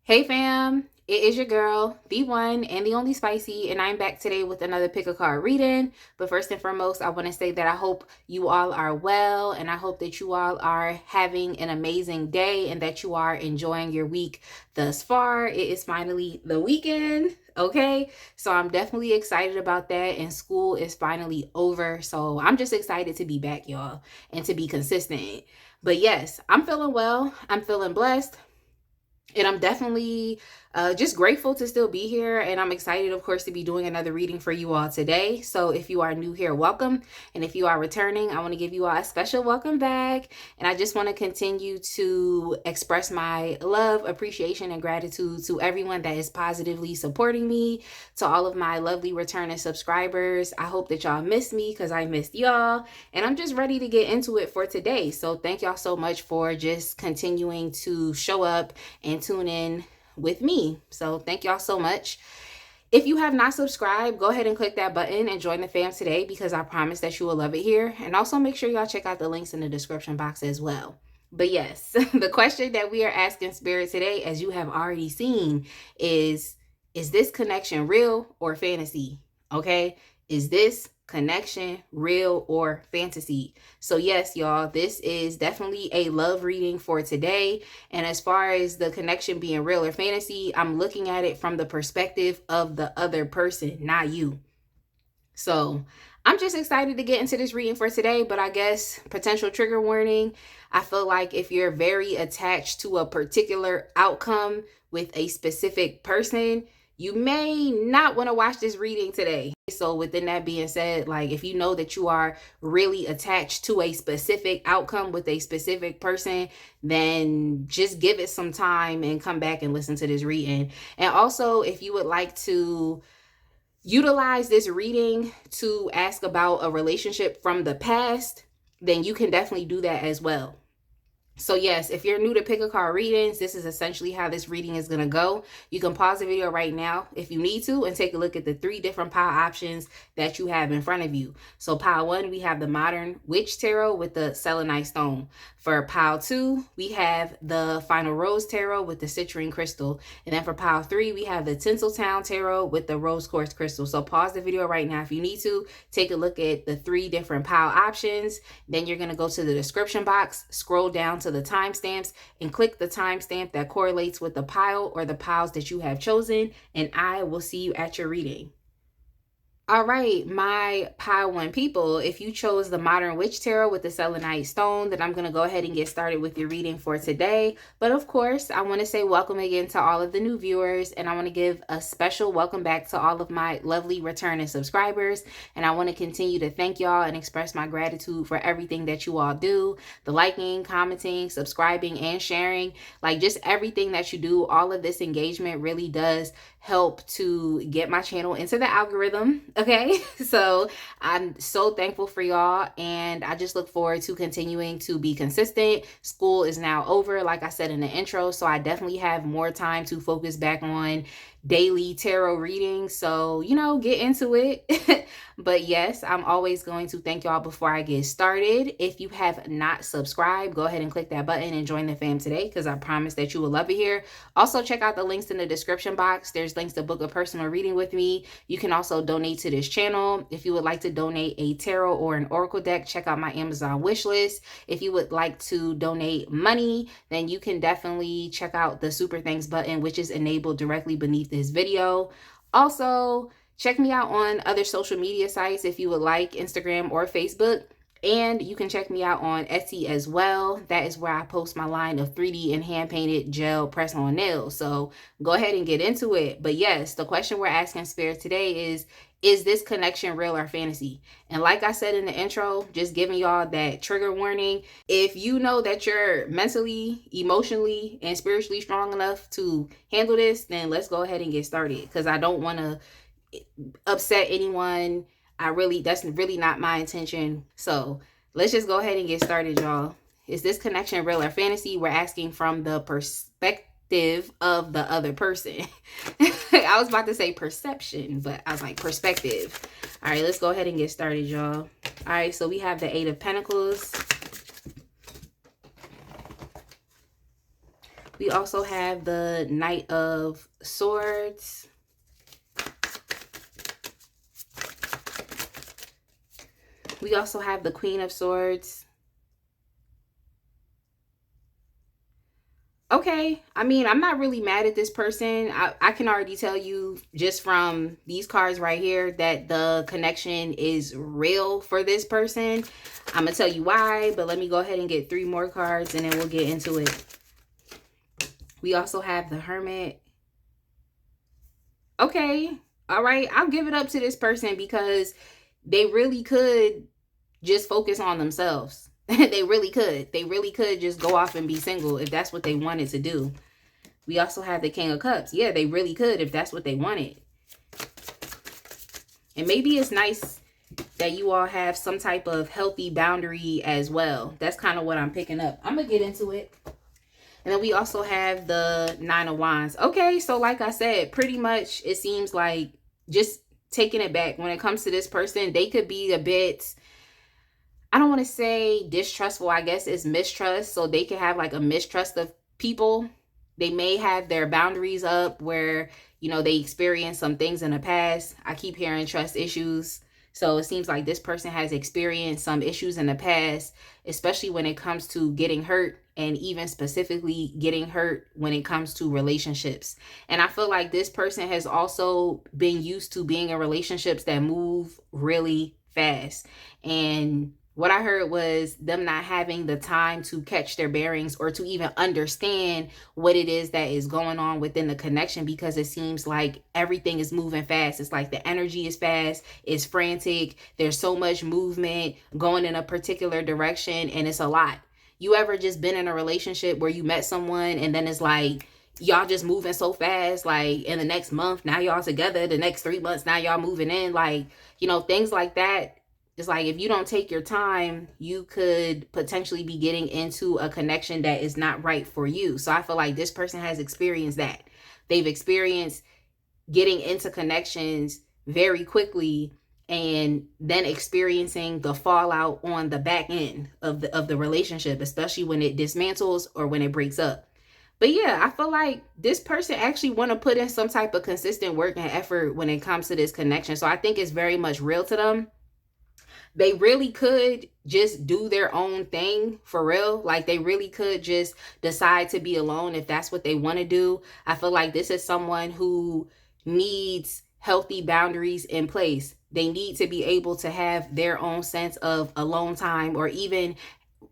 Hey fam, it is your girl, the one and the only Spicy, and I'm back today with another pick a card reading. But first and foremost, I want to say that I hope you all are well, and I hope that you all are having an amazing day and that you are enjoying your week thus far. It is finally the weekend, okay? So I'm definitely excited about that, and school is finally over. So I'm just excited to be back, y'all, and to be consistent. But yes, I'm feeling well, I'm feeling blessed. And I'm definitely just grateful to still be here. And I'm excited, of course, to be doing another reading for you all today. So if you are new here, welcome. And if you are returning, I want to give you all a special welcome back. And I just want to continue to express my love, appreciation, and gratitude to everyone that is positively supporting me, to all of my lovely returning subscribers. I hope that y'all missed me because I missed y'all. And I'm just ready to get into it for today. So thank y'all so much for just continuing to show up and tune in with me. So thank y'all so much. If you have not subscribed, go ahead and click that button and join the fam today because I promise that you will love it here. And also make sure y'all check out the links in the description box as well. But yes, the question that we are asking Spirit today, as you have already seen, is this connection real or fantasy? Okay? Is this connection real or fantasy? So yes, y'all, this is definitely a love reading for today. And as far as the connection being real or fantasy, I'm looking at it from the perspective of the other person, not you. So I'm just excited to get into this reading for today, but I guess potential trigger warning. I feel like if you're very attached to a particular outcome with a specific person, you may not want to watch this reading today. So within that being said, like if you know that you are really attached to a specific outcome with a specific person, then just give it some time and come back and listen to this reading. And also, if you would like to utilize this reading to ask about a relationship from the past, then you can definitely do that as well. So yes, if you're new to pick a card readings, this is essentially how this reading is going to go. You can pause the video right now if you need to and take a look at the 3 different pile options that you have in front of you. So pile 1, we have the Modern Witch Tarot with the selenite stone. For pile 2, we have the Final Rose Tarot with the citrine crystal. And then for pile 3, we have the Tinseltown Tarot with the rose quartz crystal. So pause the video right now if you need to. Take a look at the 3 different pile options. Then you're going to go to the description box, scroll down to the timestamps, and click the timestamp that correlates with the pile or the piles that you have chosen, and I will see you at your reading. All right, my pile 1 people, if you chose the Modern Witch Tarot with the selenite stone, then I'm going to go ahead and get started with your reading for today. But of course, I want to say welcome again to all of the new viewers, and I want to give a special welcome back to all of my lovely returning subscribers. And I want to continue to thank y'all and express my gratitude for everything that you all do. The liking, commenting, subscribing, and sharing, like just everything that you do. All of this engagement really does help to get my channel into the algorithm. Okay, so I'm so thankful for y'all, and I just look forward to continuing to be consistent. School is now over, like I said in the intro, so I definitely have more time to focus back on daily tarot readings. So, you know, get into it. But yes, I'm always going to thank y'all before I get started. If you have not subscribed, go ahead and click that button and join the fam today because I promise that you will love it here. Also, check out the links in the description box. There's links to book a personal reading with me. You can also donate to this channel. If you would like to donate a tarot or an oracle deck, check out my Amazon wish list. If you would like to donate money, then you can definitely check out the super thanks button, which is enabled directly beneath this video. Also, check me out on other social media sites if you would like, Instagram or Facebook. And you can check me out on Etsy as well. That is where I post my line of 3D and hand-painted gel press-on nails. So go ahead and get into it. But yes, the question we're asking Spirit today is this connection real or fantasy? And like I said in the intro, just giving y'all that trigger warning. If you know that you're mentally, emotionally, and spiritually strong enough to handle this, then let's go ahead and get started. Because I don't want to upset anyone. That's really not my intention. So let's just go ahead and get started, y'all. Is this connection real or fantasy? We're asking from the perspective of the other person. I was about to say perception, but I was like perspective. All right, let's go ahead and get started, y'all. All right, so we have the 8 of Pentacles. We also have the Knight of Swords. We also have the Queen of Swords. Okay, I mean, I'm not really mad at this person. I can already tell you just from these cards right here that the connection is real for this person. I'm going to tell you why, but let me go ahead and get 3 more cards and then we'll get into it. We also have the Hermit. Okay, all right, I'll give it up to this person because they really could just focus on themselves. They really could. They really could just go off and be single if that's what they wanted to do. We also have the King of Cups. Yeah, they really could if that's what they wanted. And maybe it's nice that you all have some type of healthy boundary as well. That's kind of what I'm picking up. I'm going to get into it. And then we also have the 9 of Wands. Okay, so like I said, pretty much it seems like just taking it back. When it comes to this person, they could be a bit, I don't want to say distrustful. I guess it's mistrust. So they can have like a mistrust of people. They may have their boundaries up where, you know, they experienced some things in the past. I keep hearing trust issues. So it seems like this person has experienced some issues in the past, especially when it comes to getting hurt and even specifically getting hurt when it comes to relationships. And I feel like this person has also been used to being in relationships that move really fast. And what I heard was them not having the time to catch their bearings or to even understand what it is that is going on within the connection, because it seems like everything is moving fast. It's like the energy is fast, it's frantic, there's so much movement going in a particular direction, and it's a lot. You ever just been in a relationship where you met someone and then it's like y'all just moving so fast, like in the next month now y'all together, the next 3 months now y'all moving in, like, you know, things like that. It's like if you don't take your time, you could potentially be getting into a connection that is not right for you. So I feel like this person has experienced that. They've experienced getting into connections very quickly and then experiencing the fallout on the back end of the relationship, especially when it dismantles or when it breaks up. But yeah, I feel like this person actually want to put in some type of consistent work and effort when it comes to this connection. So I think it's very much real to them. They really could just do their own thing for real. Like they really could just decide to be alone if that's what they want to do. I feel like this is someone who needs healthy boundaries in place. They need to be able to have their own sense of alone time, or even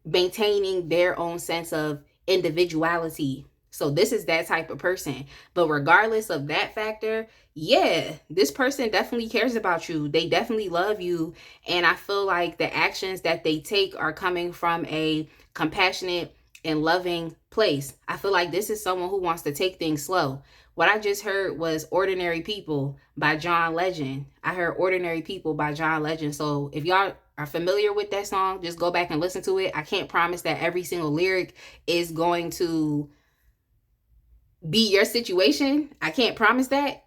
maintaining their own sense of individuality. So this is that type of person. But regardless of that factor, yeah, this person definitely cares about you. They definitely love you. And I feel like the actions that they take are coming from a compassionate and loving place. I feel like this is someone who wants to take things slow. What I just heard was Ordinary People by John Legend. I heard Ordinary People by John Legend. So if y'all are familiar with that song, just go back and listen to it. I can't promise that every single lyric is going to be your situation. I can't promise that.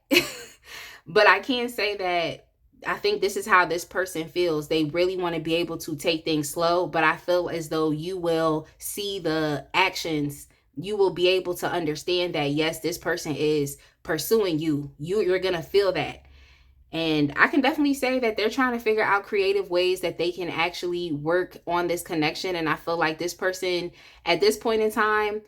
But I can say that I think this is how this person feels. They really want to be able to take things slow, but I feel as though you will see the actions. You will be able to understand that, yes, this person is pursuing you. You're going to feel that. And I can definitely say that they're trying to figure out creative ways that they can actually work on this connection. And I feel like this person at this point in time,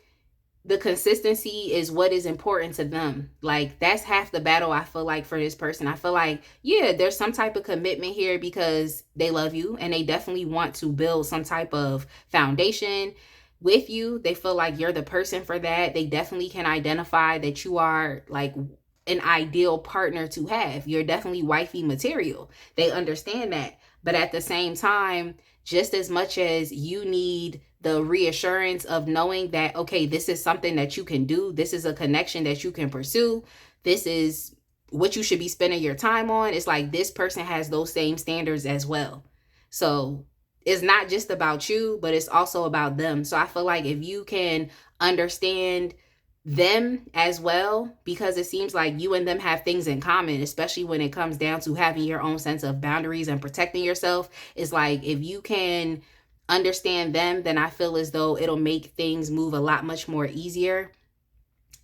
the consistency is what is important to them. Like that's half the battle, I feel like, for this person. I feel like, yeah, there's some type of commitment here because they love you and they definitely want to build some type of foundation with you. They feel like you're the person for that. They definitely can identify that you are like an ideal partner to have. You're definitely wifey material. They understand that. But at the same time, just as much as you need the reassurance of knowing that, okay, this is something that you can do. This is a connection that you can pursue. This is what you should be spending your time on. It's like this person has those same standards as well. So it's not just about you, but it's also about them. So I feel like if you can understand them as well, because it seems like you and them have things in common, especially when it comes down to having your own sense of boundaries and protecting yourself. It's like if you can understand them, then I feel as though it'll make things move a lot much more easier.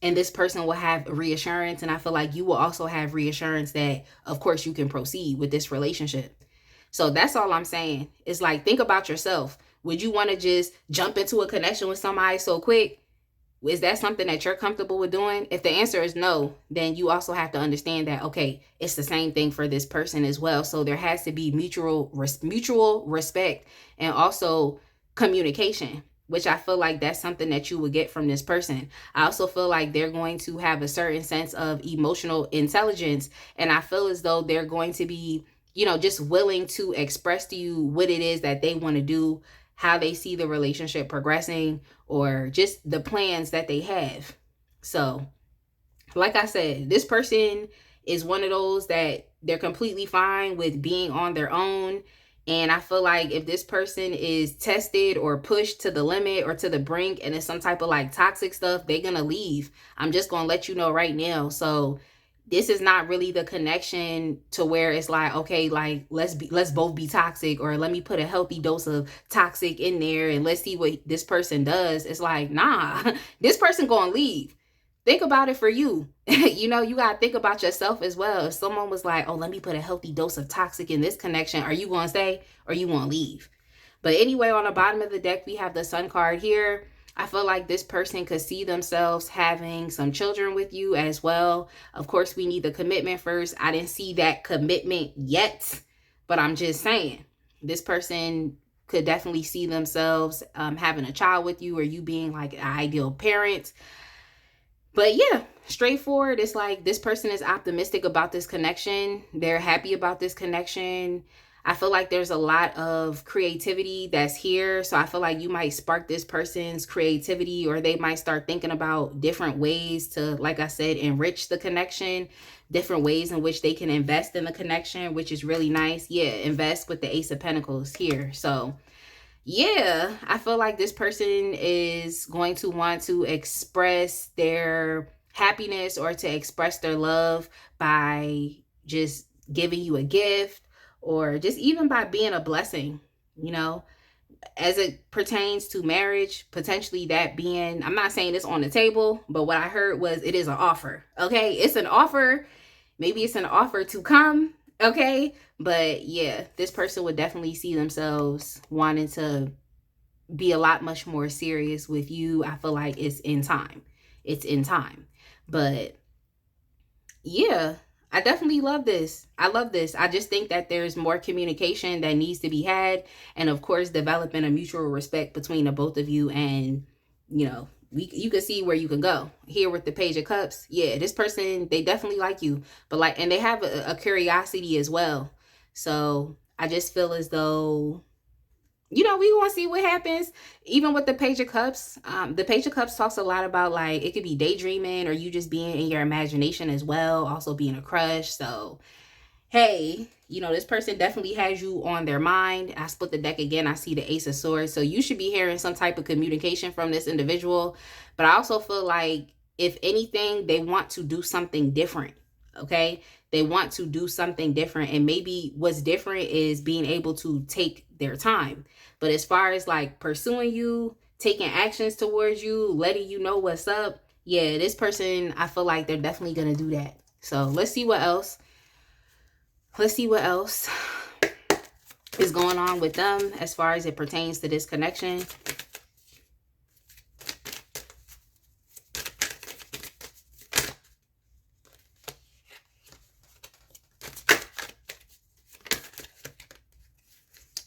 and this person will have reassurance, and I feel like you will also have reassurance that of course you can proceed with this relationship. So that's all I'm saying. It's like, think about yourself. Would you want to just jump into a connection with somebody so quick? Is that something that you're comfortable with doing? If the answer is no, then you also have to understand that, okay, it's the same thing for this person as well. So there has to be mutual respect and also communication, which I feel like that's something that you would get from this person. I also feel like they're going to have a certain sense of emotional intelligence. And I feel as though they're going to be, just willing to express to you what it is that they want to do, how they see the relationship progressing, or just the plans that they have. So, like I said, this person is one of those that they're completely fine with being on their own. And I feel like if this person is tested or pushed to the limit or to the brink and it's some type of like toxic stuff, they're going to leave. I'm just going to let you know right now. So this is not really the connection to where it's like, okay, like let's both be toxic, or let me put a healthy dose of toxic in there and let's see what this person does. It's like, nah, this person gonna leave. Think about it for you. You gotta think about yourself as well. If someone was like, oh, let me put a healthy dose of toxic in this connection, are you gonna stay or you gonna leave? But anyway, on the bottom of the deck, we have the Sun card here. I feel like this person could see themselves having some children with you as well. Of course, we need the commitment first. I didn't see that commitment yet, but I'm just saying this person could definitely see themselves having a child with you, or you being like an ideal parent. But yeah, straightforward. It's like this person is optimistic about this connection. They're happy about this connection. I feel like there's a lot of creativity that's here. So I feel like you might spark this person's creativity, or they might start thinking about different ways to, like I said, enrich the connection, different ways in which they can invest in the connection, which is really nice. Yeah, invest with the Ace of Pentacles here. So yeah, I feel like this person is going to want to express their happiness or to express their love by just giving you a gift, or just even by being a blessing, as it pertains to marriage, potentially that being, I'm not saying it's on the table, but what I heard was it is an offer. Okay, it's an offer. Maybe it's an offer to come. Okay, but yeah, this person would definitely see themselves wanting to be a lot much more serious with you. I feel like it's in time. It's in time. But yeah, I definitely love this. I love this. I just think that there's more communication that needs to be had. And of course, developing a mutual respect between the both of you. And, you can see where you can go. Here with the Page of Cups. Yeah, this person, they definitely like you. But and they have a curiosity as well. So I just feel as though, we want to see what happens. Even with the Page of Cups, the Page of Cups talks a lot about like, it could be daydreaming or you just being in your imagination as well. Also being a crush. So, hey, this person definitely has you on their mind. I split the deck again. I see the Ace of Swords. So you should be hearing some type of communication from this individual. But I also feel like, if anything, they want to do something different. Okay. They want to do something different. And maybe what's different is being able to take their time. But as far as like pursuing you, taking actions towards you, letting you know what's up, yeah, this person, I feel like they're definitely going to do that. So let's see what else. Let's see what else is going on with them as far as it pertains to this connection.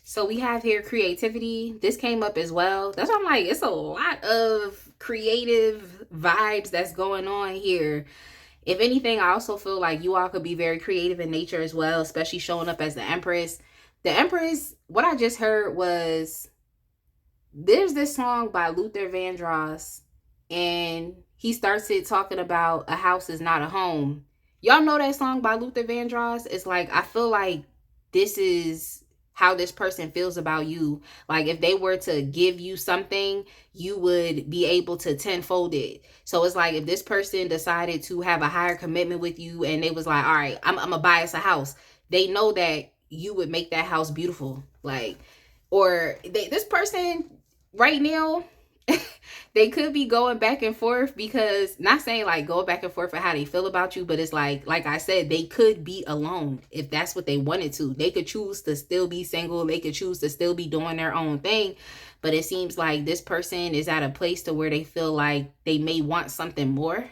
So we have here creativity. This came up as well. That's why I'm like, it's a lot of creative vibes that's going on here. If anything, I also feel like you all could be very creative in nature as well, especially showing up as the Empress. The Empress, what I just heard was, there's this song by Luther Vandross, and he starts it talking about a house is not a home. Y'all know that song by Luther Vandross? It's like, I feel like this is how this person feels about you. Like if they were to give you something, you would be able to tenfold it. So it's like, if this person decided to have a higher commitment with you and they was like, all right, I'm gonna buy us a house, they know that you would make that house beautiful. Like, or this person right now, they could be going back and forth, because not saying like go back and forth for how they feel about you, but it's like I said, they could be alone if that's what they wanted to. They could choose to still be single. They could choose to still be doing their own thing. But it seems like this person is at a place to where they feel like they may want something more.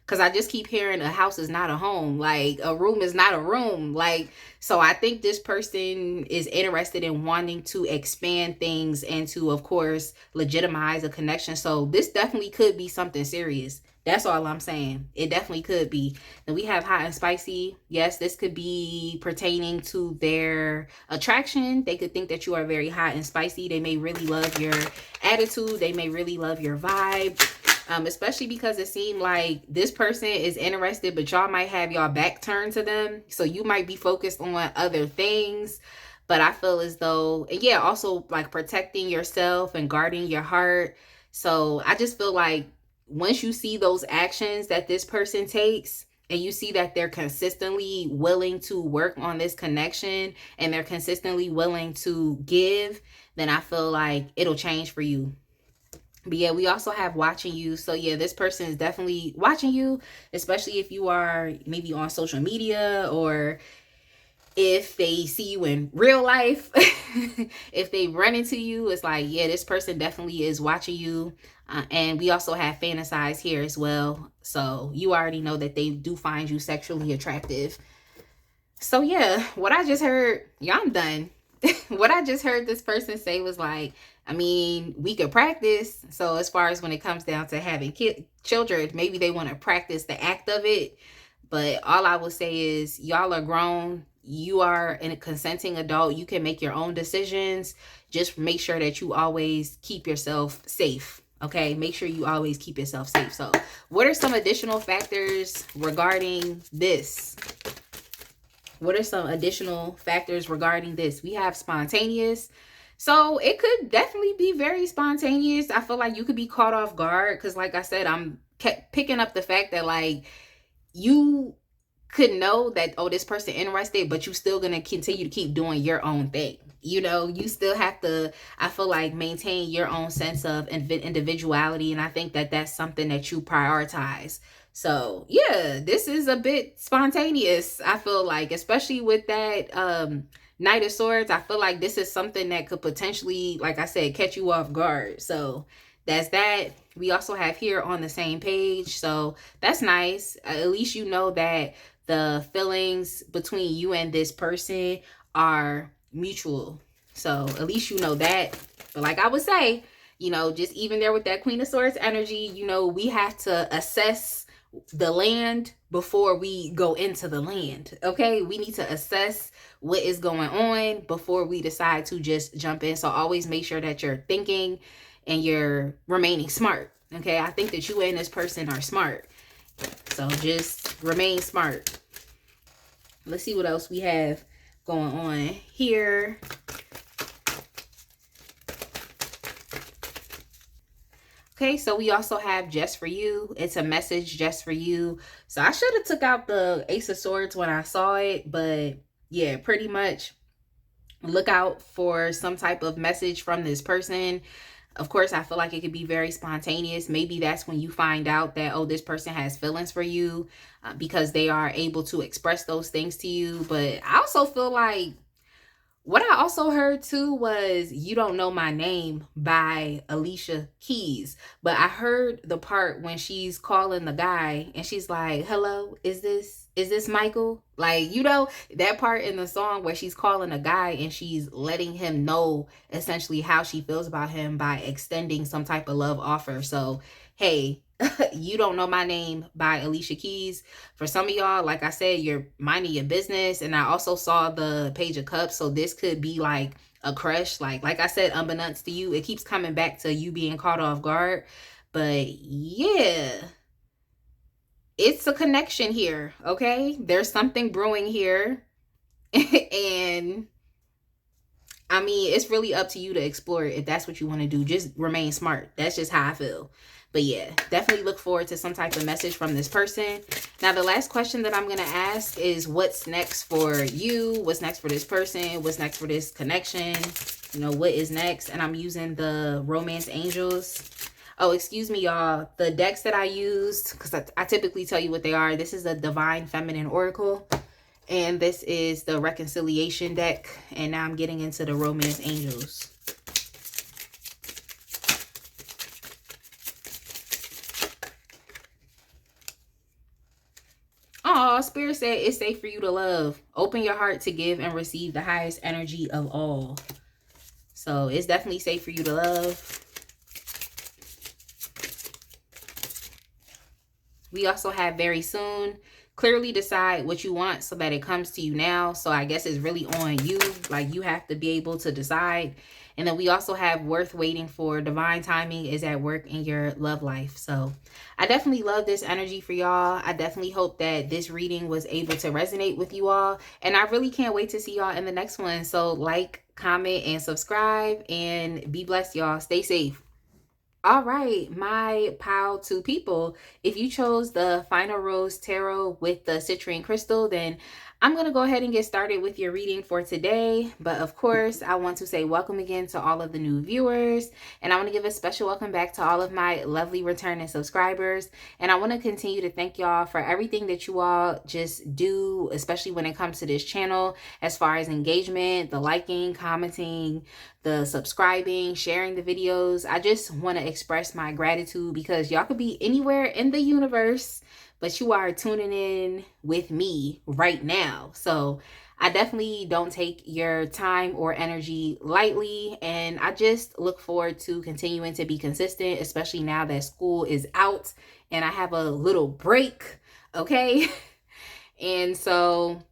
Because I just keep hearing a house is not a home, like a room is not a room. Like, so I think this person is interested in wanting to expand things and to, of course, legitimize a connection. So this definitely could be something serious. That's all I'm saying. It definitely could be. Then we have hot and spicy. Yes, this could be pertaining to their attraction. They could think that you are very hot and spicy. They may really love your attitude. They may really love your vibe. Especially because it seemed like this person is interested, but y'all might have y'all back turned to them. So you might be focused on other things. But I feel as though, and yeah, also like protecting yourself and guarding your heart. So I just feel like once you see those actions that this person takes, and you see that they're consistently willing to work on this connection and they're consistently willing to give, then I feel like it'll change for you. But yeah, we also have watching you. So yeah, this person is definitely watching you, especially if you are maybe on social media, or if they see you in real life. If they run into you, it's like, yeah, this person definitely is watching you. And we also have fantasize here as well. So you already know that they do find you sexually attractive. So yeah, what I just heard, yeah, I'm done. What I just heard this person say was like, I mean, we could practice. So as far as when it comes down to having children, maybe they want to practice the act of it. But all I will say is y'all are grown. You are a consenting adult. You can make your own decisions. Just make sure that you always keep yourself safe. Okay, make sure you always keep yourself safe. So what are some additional factors regarding this? What are some additional factors regarding this? We have spontaneous. So it could definitely be very spontaneous. I feel like you could be caught off guard because, like I said, I'm kept picking up the fact that like you could know that, oh, this person interested, but you still gonna continue to keep doing your own thing. You know, you still have to, I feel like, maintain your own sense of individuality. And I think that that's something that you prioritize. So yeah, this is a bit spontaneous, I feel like, especially with that Knight of Swords. I feel like this is something that could potentially, like I said, catch you off guard. So that's that. We also have here on the same page. So that's nice. At least you know that the feelings between you and this person are mutual. So at least you know that. But like I would say, you know, just even there with that Queen of Swords energy, you know, we have to assess the land before we go into the land. Okay, we need to assess what is going on before we decide to just jump in. So always make sure that you're thinking and you're remaining smart. Okay, I think that you and this person are smart, so just remain smart. Let's see what else we have going on here. Okay, so we also have just for you. It's a message just for you. So I should have took out the Ace of Swords when I saw it, but yeah, pretty much look out for some type of message from this person. Of course, I feel like it could be very spontaneous. Maybe that's when you find out that, oh, this person has feelings for you because they are able to express those things to you. But I also feel like what I also heard too was You Don't Know My Name by Alicia Keys. But I heard the part when she's calling the guy and she's like, hello, is this Michael? Like, you know, that part in the song where she's calling a guy and she's letting him know essentially how she feels about him by extending some type of love offer. So, hey, You Don't Know My Name by Alicia Keys. For some of y'all, like I said, you're minding your business. And I also saw the Page of Cups. So this could be like a crush. Like I said, unbeknownst to you, it keeps coming back to you being caught off guard. But yeah, it's a connection here. Okay, there's something brewing here. And I mean, it's really up to you to explore it if that's what you want to do. Just remain smart. That's just how I feel. But yeah, definitely look forward to some type of message from this person. Now, the last question that I'm going to ask is what's next for you? What's next for this person? What's next for this connection? You know, what is next? And I'm using the Romance Angels. Oh, excuse me, y'all. The decks that I used, because I typically tell you what they are. This is the Divine Feminine Oracle. And this is the Reconciliation deck. And now I'm getting into the Romance Angels. Oh, Spirit said it's safe for you to love. Open your heart to give and receive the highest energy of all. So it's definitely safe for you to love. We also have very soon. Clearly decide what you want so that it comes to you now. So I guess it's really on you. Like, you have to be able to decide. And then we also have worth waiting for. Divine timing is at work in your love life. So I definitely love this energy for y'all. I definitely hope that this reading was able to resonate with you all. And I really can't wait to see y'all in the next one. So like, comment, and subscribe. And be blessed, y'all. Stay safe. All right, my pile two people, if you chose the Final Rose Tarot with the citrine crystal, then I'm going to go ahead and get started with your reading for today. But of course, I want to say welcome again to all of the new viewers. And I want to give a special welcome back to all of my lovely returning subscribers. And I want to continue to thank y'all for everything that you all just do, especially when it comes to this channel, as far as engagement, the liking, commenting, the subscribing, sharing the videos. I just want to express my gratitude because y'all could be anywhere in the universe, but you are tuning in with me right now. So I definitely don't take your time or energy lightly. And I just look forward to continuing to be consistent, especially now that school is out and I have a little break. Okay. And so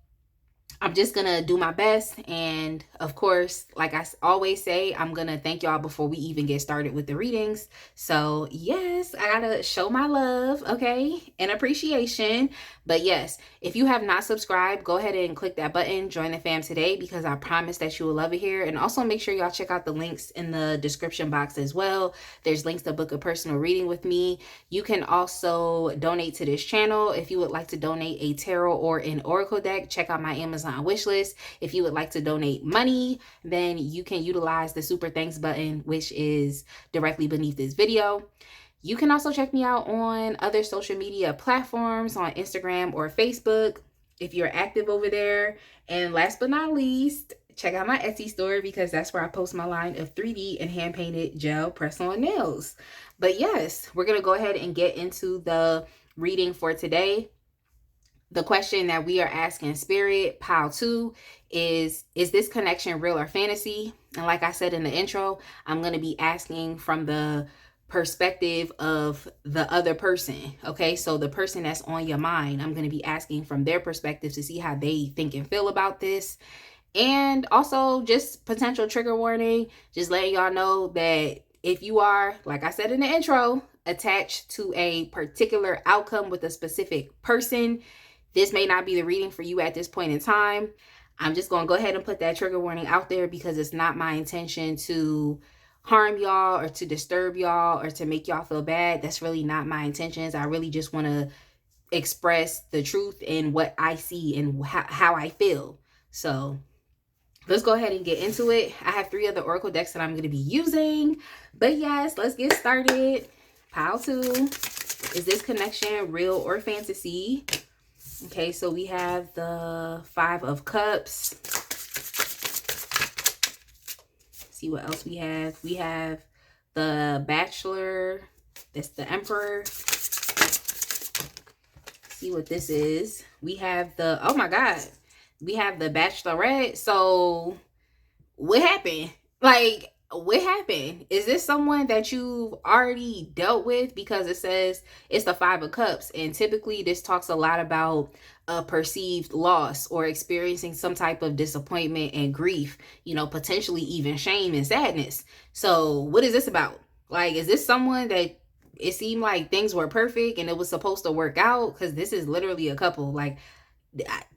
I'm just going to do my best. And of course, like I always say, I'm going to thank y'all before we even get started with the readings. So yes, I got to show my love, okay, and appreciation. But yes, if you have not subscribed, go ahead and click that button, join the fam today, because I promise that you will love it here. And also make sure y'all check out the links in the description box as well. There's links to book a personal reading with me. You can also donate to this channel. If you would like to donate a tarot or an oracle deck, check out my Amazon wish list. If you would like to donate money, then you can utilize the super thanks button, which is directly beneath this video. You can also check me out on other social media platforms on Instagram or Facebook if you're active over there. And last but not least, check out my Etsy store, because that's where I post my line of 3D and hand painted gel press-on nails. But yes, we're going to go ahead and get into the reading for today. The question that we are asking Spirit, pile 2, is this connection real or fantasy? And like I said in the intro, I'm going to be asking from the perspective of the other person. Okay, so the person that's on your mind, I'm going to be asking from their perspective to see how they think and feel about this. And also, just potential trigger warning, just letting y'all know that if you are, like I said in the intro, attached to a particular outcome with a specific person, this may not be the reading for you at this point in time. I'm just going to go ahead and put that trigger warning out there, because it's not my intention to harm y'all or to disturb y'all or to make y'all feel bad. That's really not my intentions. I really just want to express the truth and what I see and how I feel. So let's go ahead and get into it. I have 3 other oracle decks that I'm going to be using. But yes, let's get started. Pile 2. Is this connection real or fantasy? Okay, so we have the 5 of Cups. See what else we have. We have the Bachelor. That's the Emperor. See what this is. We have the, oh my God, we have the Bachelorette. So what happened? Like, what happened? Is this someone that you've already dealt with? Because it says it's the 5 of Cups, and typically this talks a lot about a perceived loss or experiencing some type of disappointment and grief, you know, potentially even shame and sadness. So what is this about? Like, is this someone that it seemed like things were perfect and it was supposed to work out? Because this is literally a couple. Like,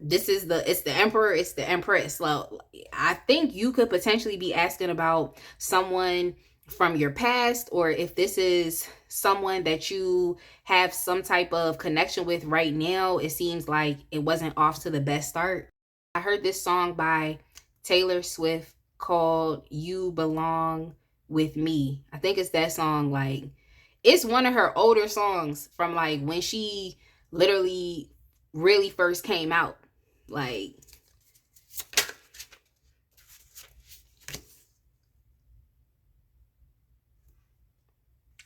this is it's the Emperor, it's the Empress. So I think you could potentially be asking about someone from your past, or if this is someone that you have some type of connection with right now. It seems like it wasn't off to the best start. I heard this song by Taylor Swift called You Belong With Me. I think it's that song. Like, It's one of her older songs from like when she literally really first came out. Like,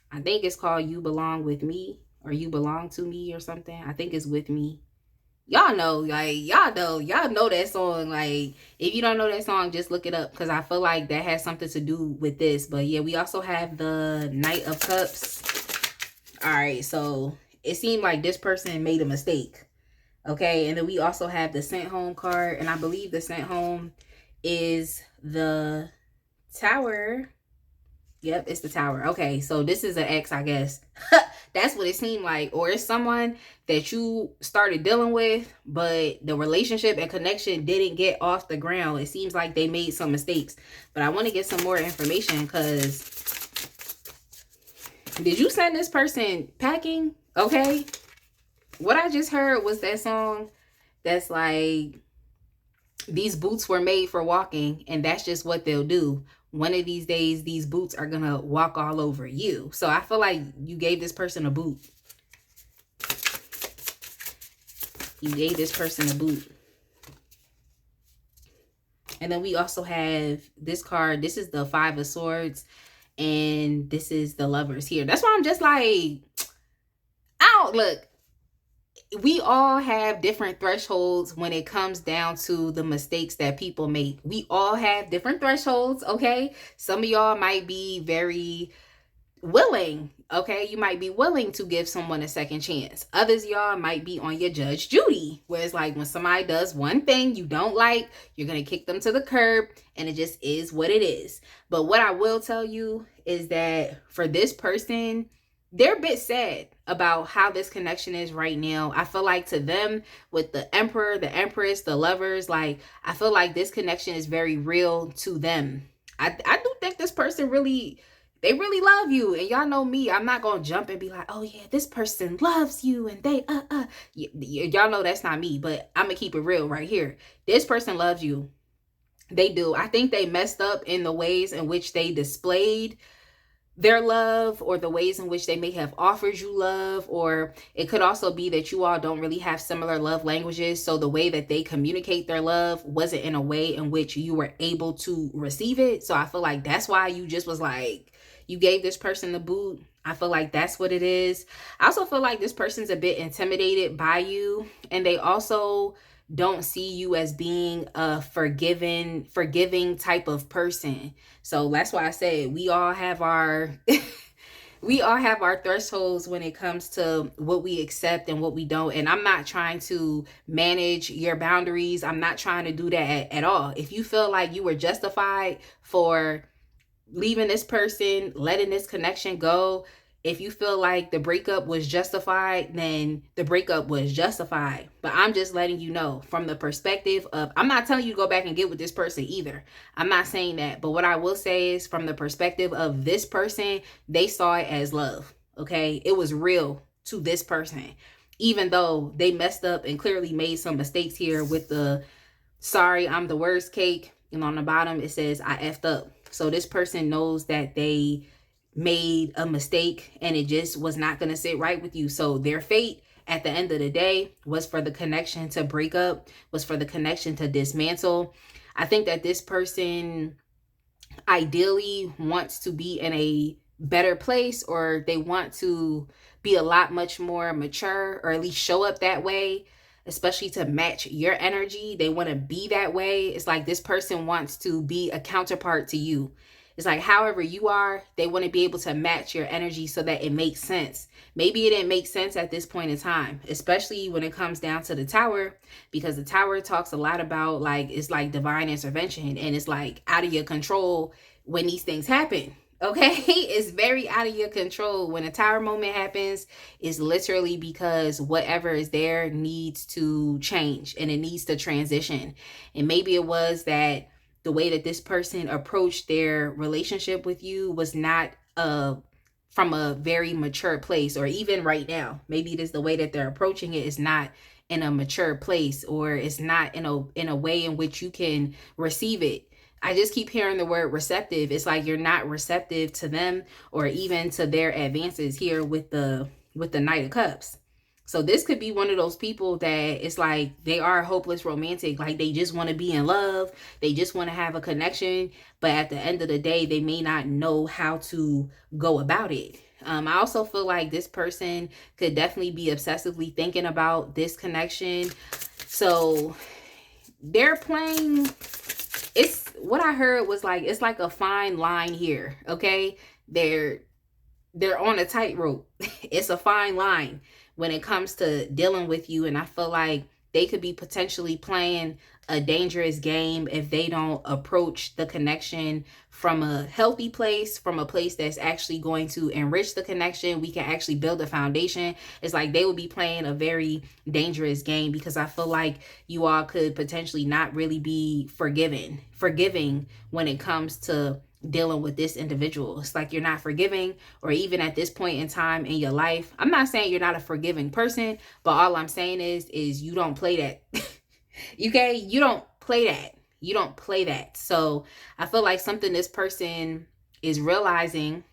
I think it's called You Belong With Me, or You Belong To Me, or something. I think it's With Me. Y'all know, like, y'all know that song. Like, if you don't know that song, just look it up, because I feel like that has something to do with this. But yeah, we also have the Knight of Cups. All right, so it seemed like this person made a mistake. Okay, and then we also have the Sent Home card, and I believe the Sent Home is the Tower. Yep, it's the Tower. Okay, so this is an ex, I guess. That's what it seemed like. Or it's someone that you started dealing with, but the relationship and connection didn't get off the ground. It seems like they made some mistakes. But I want to get some more information, because did you send this person packing? Okay. What I just heard was that song that's like, these boots were made for walking, and that's just what they'll do. One of these days, these boots are going to walk all over you. So I feel like you gave this person a boot. You gave this person a boot. And then we also have this card. This is the Five of Swords. And this is the Lovers here. That's why I'm just like, look. We all have different thresholds when it comes down to the mistakes that people make. We all have different thresholds, okay? Some of y'all might be very willing, okay? You might be willing to give someone a second chance. Others y'all might be on your Judge Judy, where it's like when somebody does one thing you don't like, you're going to kick them to the curb, and it just is what it is. But what I will tell you is that for this person, they're a bit sad about how this connection is right now. I feel like to them, with the Emperor, the Empress, the Lovers, like, I feel like this connection is very real to them. I do think this person really, they really love you. And y'all know me, I'm not going to jump and be like, oh yeah, this person loves you and they, y'all know that's not me, but I'm going to keep it real right here. This person loves you. They do. I think they messed up in the ways in which they displayed their love, or the ways in which they may have offered you love, or it could also be that you all don't really have similar love languages, so the way that they communicate their love wasn't in a way in which you were able to receive it. So I feel like that's why you just was like, you gave this person the boot. I feel like that's what it is. I also feel like this person's a bit intimidated by you, and they also don't see you as being a forgiving type of person. So that's why I said we all have our we all have our thresholds when it comes to what we accept and what we don't. And I'm not trying to manage your boundaries. I'm not trying to do that at all. If you feel like you were justified for leaving this person, letting this connection go, if you feel like the breakup was justified, then the breakup was justified. But I'm just letting you know from the perspective of, I'm not telling you to go back and get with this person either. I'm not saying that. But what I will say is, from the perspective of this person, they saw it as love. Okay. It was real to this person, even though they messed up and clearly made some mistakes here with the sorry, I'm the worst cake. And on the bottom, it says, I effed up. So this person knows that they made a mistake and it just was not going to sit right with you. So their fate at the end of the day was for the connection to break up, was for the connection to dismantle. I think that this person ideally wants to be in a better place, or they want to be a lot much more mature, or at least show up that way, especially to match your energy. They want to be that way. It's like this person wants to be a counterpart to you. It's like however you are, they want to be able to match your energy so that it makes sense. Maybe it didn't make sense at this point in time, especially when it comes down to the Tower, because the Tower talks a lot about like, it's like divine intervention, and it's like out of your control when these things happen. Okay, it's very out of your control. When a Tower moment happens, it's literally because whatever is there needs to change and it needs to transition. And maybe it was that the way that this person approached their relationship with you was not from a very mature place, or even right now, maybe it is the way that they're approaching it is not in a mature place, or it's not in a way in which you can receive it. I just keep hearing the word receptive. It's like you're not receptive to them or even to their advances here with the Knight of Cups. So this could be one of those people that it's like they are hopeless romantic. Like they just want to be in love. They just want to have a connection. But at the end of the day, they may not know how to go about it. I also feel like this person could definitely be obsessively thinking about this connection. So they're playing, it's what I heard was like, it's like a fine line here. Okay. They're on a tightrope. It's a fine line when it comes to dealing with you. And I feel like they could be potentially playing a dangerous game if they don't approach the connection from a healthy place, from a place that's actually going to enrich the connection. We can actually build a foundation. It's like they would be playing a very dangerous game, because I feel like you all could potentially not really be forgiving when it comes to dealing with this individual. It's like you're not forgiving, or even at this point in time in your life. I'm not saying you're not a forgiving person, but all I'm saying is you don't play that. Okay? You don't play that. You don't play that. So I feel like something this person is realizing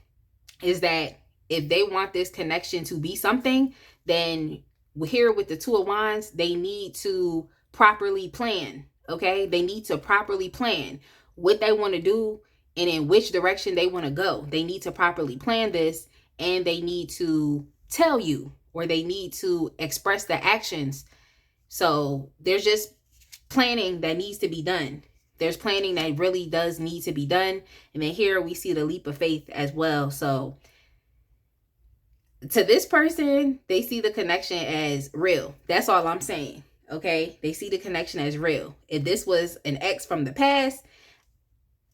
is that if they want this connection to be something, then here with the Two of Wands, they need to properly plan. Okay? They need to properly plan what they want to do and in which direction they want to go. They need to properly plan this, and they need to tell you, or they need to express the actions. So there's just planning that needs to be done. There's planning that really does need to be done. And then here we see the leap of faith as well. So to this person, they see the connection as real. That's all I'm saying. Okay? They see the connection as real. If this was an ex from the past,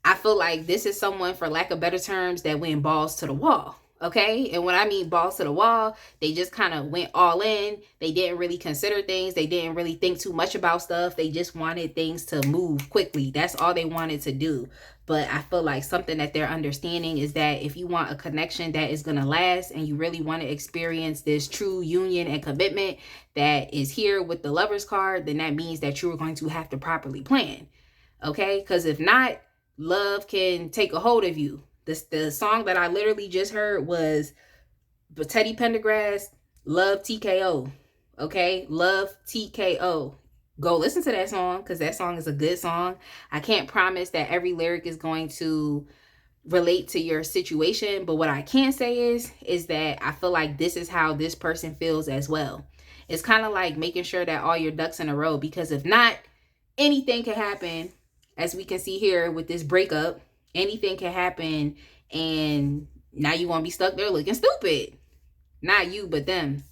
I feel like this is someone, for lack of better terms, that went balls to the wall. Okay? And when I mean balls to the wall, they just kind of went all in. They didn't really consider things. They didn't really think too much about stuff. They just wanted things to move quickly. That's all they wanted to do. But I feel like something that they're understanding is that if you want a connection that is going to last, and you really want to experience this true union and commitment that is here with the Lover's card, then that means that you're going to have to properly plan. Okay? Because if not, love can take a hold of you. The song that I literally just heard was Teddy Pendergrass, Love TKO. Okay? Love TKO. Go listen to that song, because that song is a good song. I can't promise that every lyric is going to relate to your situation, but what I can say is that I feel like this is how this person feels as well. It's kind of like making sure that all your ducks in a row, because if not, anything can happen. As we can see here with this breakup, anything can happen, and now you want to be stuck there looking stupid. Not you, but them.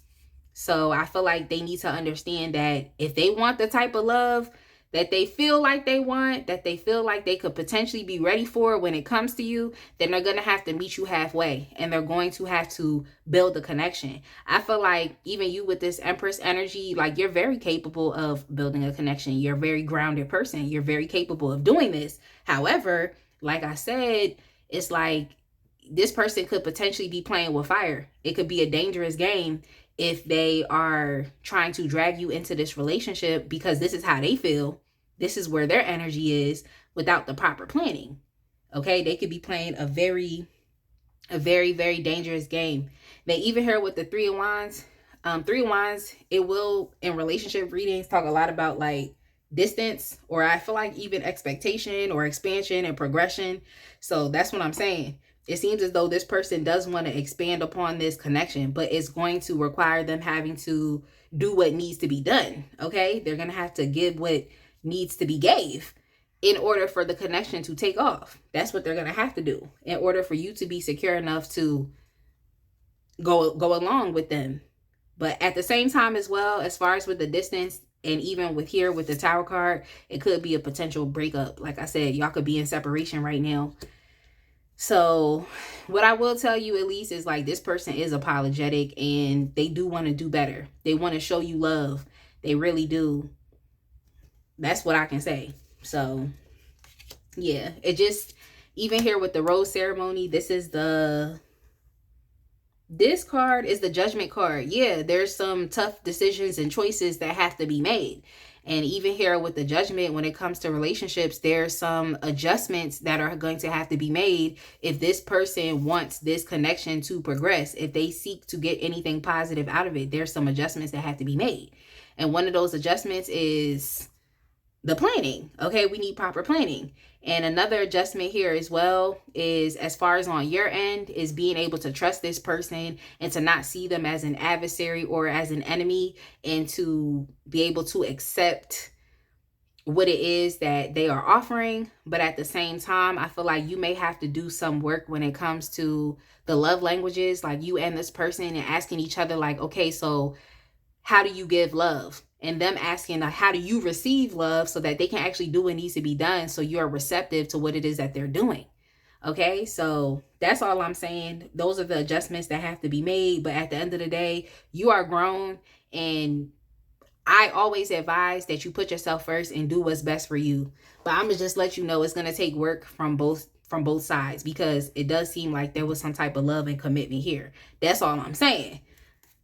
So I feel like they need to understand that if they want the type of love that they feel like they want, that they feel like they could potentially be ready for when it comes to you, then they're going to have to meet you halfway, and they're going to have to build a connection. I feel like even you with this Empress energy, like you're very capable of building a connection. You're a very grounded person. You're very capable of doing this. However, like I said, it's like this person could potentially be playing with fire. It could be a dangerous game if they are trying to drag you into this relationship, because this is how they feel. This is where their energy is without the proper planning. Okay? They could be playing a very, very dangerous game. They even here with the Three of Wands. Three of Wands, it will, in relationship readings, talk a lot about like distance, or I feel like even expectation or expansion and progression. So that's what I'm saying. It seems as though this person does want to expand upon this connection, but it's going to require them having to do what needs to be done. Okay? They're going to have to give what needs to be gave in order for the connection to take off. That's what they're going to have to do in order for you to be secure enough to go along with them. But at the same time as well, as far as with the distance, and even with here with the Tower card, it could be a potential breakup. Like I said, y'all could be in separation right now. So what I will tell you at least is like this person is apologetic, and they do want to do better. They want to show you love. They really do. That's what I can say. So yeah, it just, even here with the rose ceremony, this card is the Judgment card. Yeah, there's some tough decisions and choices that have to be made. And even here with the Judgment, when it comes to relationships, there's some adjustments that are going to have to be made if this person wants this connection to progress. If they seek to get anything positive out of it, there's some adjustments that have to be made. And one of those adjustments is the planning. Okay, we need proper planning. And another adjustment here as well is, as far as on your end, is being able to trust this person and to not see them as an adversary or as an enemy, and to be able to accept what it is that they are offering. But at the same time, I feel like you may have to do some work when it comes to the love languages, like you and this person, and asking each other like, okay, so how do you give love? And them asking, like, how do you receive love, so that they can actually do what needs to be done, so you're receptive to what it is that they're doing. Okay, so that's all I'm saying. Those are the adjustments that have to be made. But at the end of the day, you are grown, and I always advise that you put yourself first and do what's best for you. But I'm gonna just let you know it's gonna take work from both sides, because it does seem like there was some type of love and commitment here. That's all I'm saying.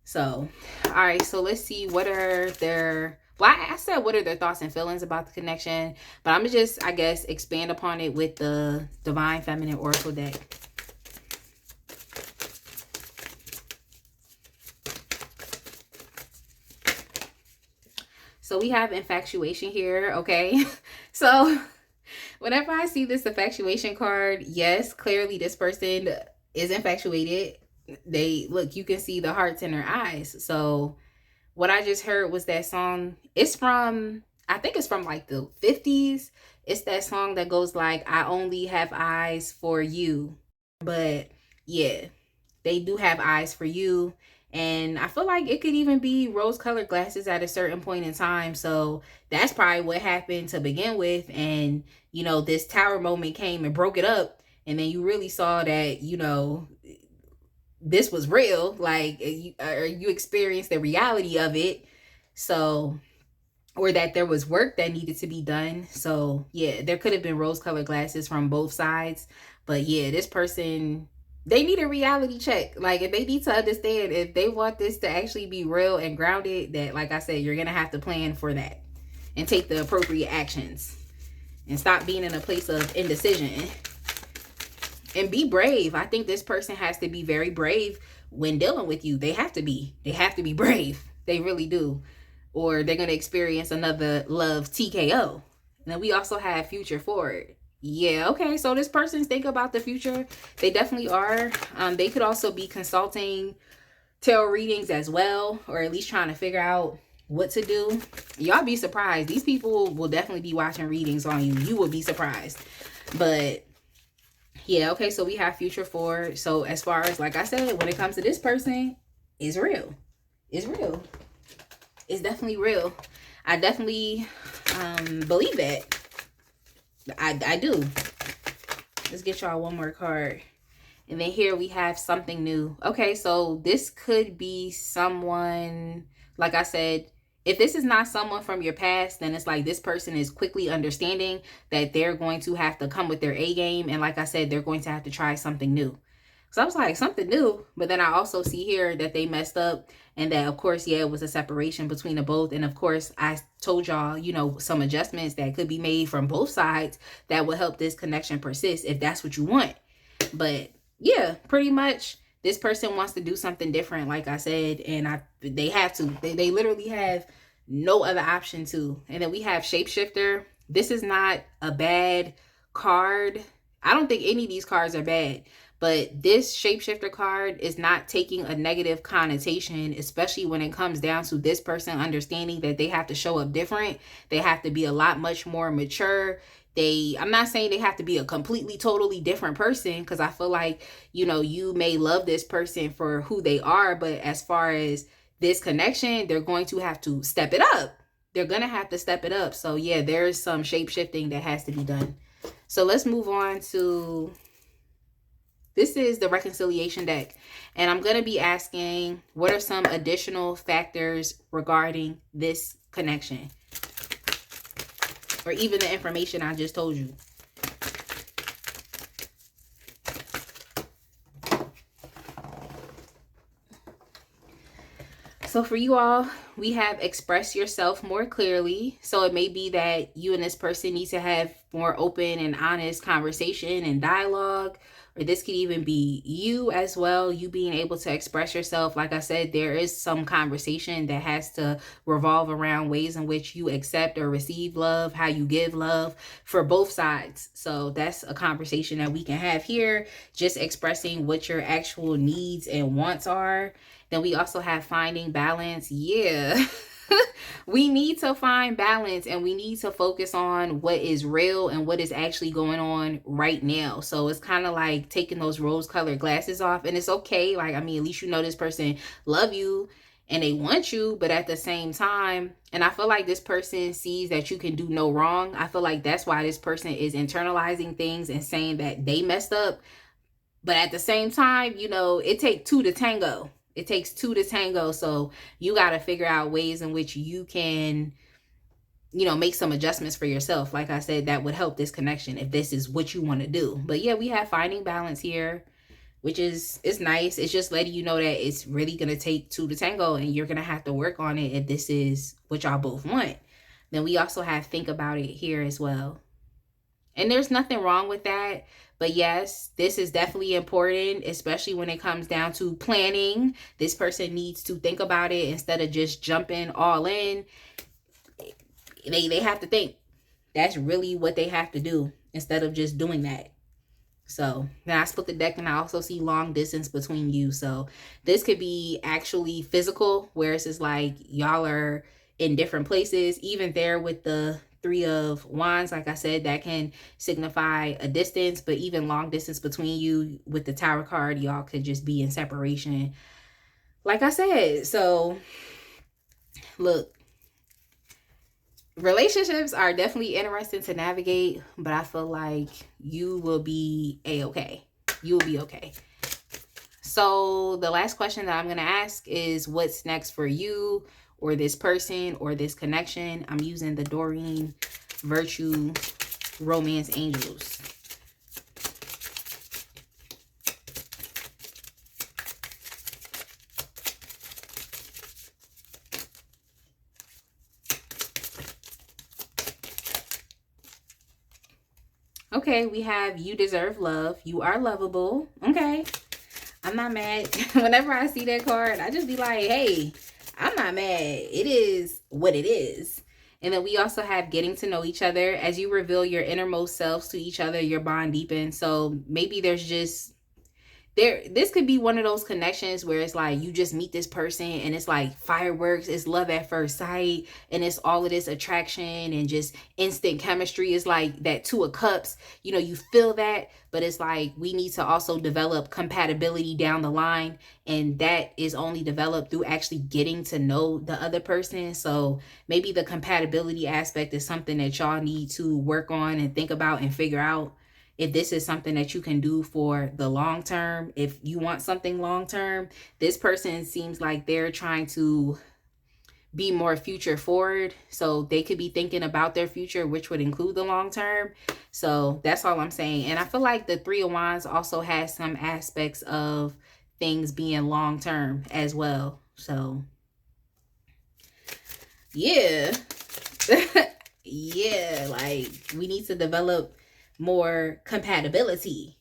So, all right, so let's see, what are their, well, I said what are their thoughts and feelings about the connection, but I'm gonna just, I guess, expand upon it with the Divine Feminine Oracle deck. So we have infatuation here, okay? So whenever I see this infatuation card, yes, clearly this person is infatuated. They look, you can see the hearts in their eyes. So what I just heard was that song. It's from, I think it's from like the 50s. It's that song that goes like, I only have eyes for you. But yeah, they do have eyes for you. And I feel like it could even be rose-colored glasses at a certain point in time. So that's probably what happened to begin with. And, you know, this tower moment came and broke it up. And then you really saw that, you know, this was real, like you experienced the reality of it. So, or that there was work that needed to be done. So yeah, there could have been rose-colored glasses from both sides. But yeah, this person, they need a reality check. Like, if they need to understand, if they want this to actually be real and grounded, that, like I said, you're gonna have to plan for that and take the appropriate actions and stop being in a place of indecision. And be brave. I think this person has to be very brave when dealing with you. They have to be. They have to be brave. They really do. Or they're going to experience another love TKO. And then we also have future forward. Yeah, okay. So this person's thinking about the future. They definitely are. They could also be consulting tarot readings as well, or at least trying to figure out what to do. Y'all be surprised. These people will definitely be watching readings on you. You will be surprised. But yeah, okay, so we have future forward. So as far as, like I said, when it comes to this person, it's real. It's real. It's definitely real. I definitely believe that. I do. Let's get y'all one more card. And then here we have something new. Okay, so this could be someone, like I said, if this is not someone from your past, then it's like this person is quickly understanding that they're going to have to come with their A game. And like I said, they're going to have to try something new. So I was like, something new. But then I also see here that they messed up, and that, of course, yeah, it was a separation between the both. And of course, I told y'all, you know, some adjustments that could be made from both sides that will help this connection persist if that's what you want. But yeah, pretty much this person wants to do something different, like I said, and they have to. They literally have no other option to. And then we have shapeshifter. This is not a bad card. I don't think any of these cards are bad, but this shapeshifter card is not taking a negative connotation, especially when it comes down to this person understanding that they have to show up different. They have to be a lot much more mature. I'm not saying they have to be a completely, totally different person, because I feel like, you know, you may love this person for who they are, but as far as this connection, they're going to have to step it up. They're going to have to step it up. So yeah, there's some shape shifting that has to be done. So let's move on to, this is the reconciliation deck. And I'm going to be asking, what are some additional factors regarding this connection? Or even the information I just told you. So for you all, we have express yourself more clearly. So it may be that you and this person need to have more open and honest conversation and dialogue, or this could even be you as well, you being able to express yourself. Like I said, there is some conversation that has to revolve around ways in which you accept or receive love, how you give love for both sides. So that's a conversation that we can have here, just expressing what your actual needs and wants are. Then we also have finding balance. Yeah. We need to find balance, and we need to focus on what is real and what is actually going on right now. So it's kind of like taking those rose-colored glasses off, and it's okay. Like, I mean, at least you know this person love you and they want you, but at the same time, and I feel like this person sees that you can do no wrong. I feel like that's why this person is internalizing things and saying that they messed up. But at the same time, you know, it takes two to tango. It takes two to tango. So you got to figure out ways in which you can, you know, make some adjustments for yourself. Like I said, that would help this connection if this is what you want to do. But yeah, we have finding balance here, which is nice. It's just letting you know that it's really going to take two to tango, and you're going to have to work on it if this is what y'all both want. Then we also have think about it here as well. And there's nothing wrong with that. But yes, this is definitely important, especially when it comes down to planning. This person needs to think about it instead of just jumping all in. They have to think. That's really what they have to do instead of just doing that. So then I split the deck, and I also see long distance between you. So this could be actually physical, where it's just like y'all are in different places. Even there with the Three of Wands, like I said, that can signify a distance, but even long distance between you with the Tower card, y'all could just be in separation, like I said. So look, relationships are definitely interesting to navigate, but I feel like you will be a-okay. You will be okay. So the last question that I'm going to ask is, what's next for you or this person or this connection? I'm using the Doreen Virtue Romance Angels. Okay, we have you deserve love. You are lovable. Okay. I'm not mad. Whenever I see that card, I just be like, hey, I'm not mad. It is what it is. And then we also have getting to know each other. As you reveal your innermost selves to each other, your bond deepens. So maybe there's just this could be one of those connections where it's like you just meet this person and it's like fireworks, it's love at first sight, and it's all of this attraction and just instant chemistry. Is like that Two of Cups, you know, you feel that, but it's like we need to also develop compatibility down the line, and that is only developed through actually getting to know the other person. So maybe the compatibility aspect is something that y'all need to work on and think about and figure out if this is something that you can do for the long term. If you want something long term, this person seems like they're trying to be more future forward. So they could be thinking about their future, which would include the long term. So that's all I'm saying. And I feel like the Three of Wands also has some aspects of things being long term as well. So yeah. Yeah, like we need to develop more compatibility.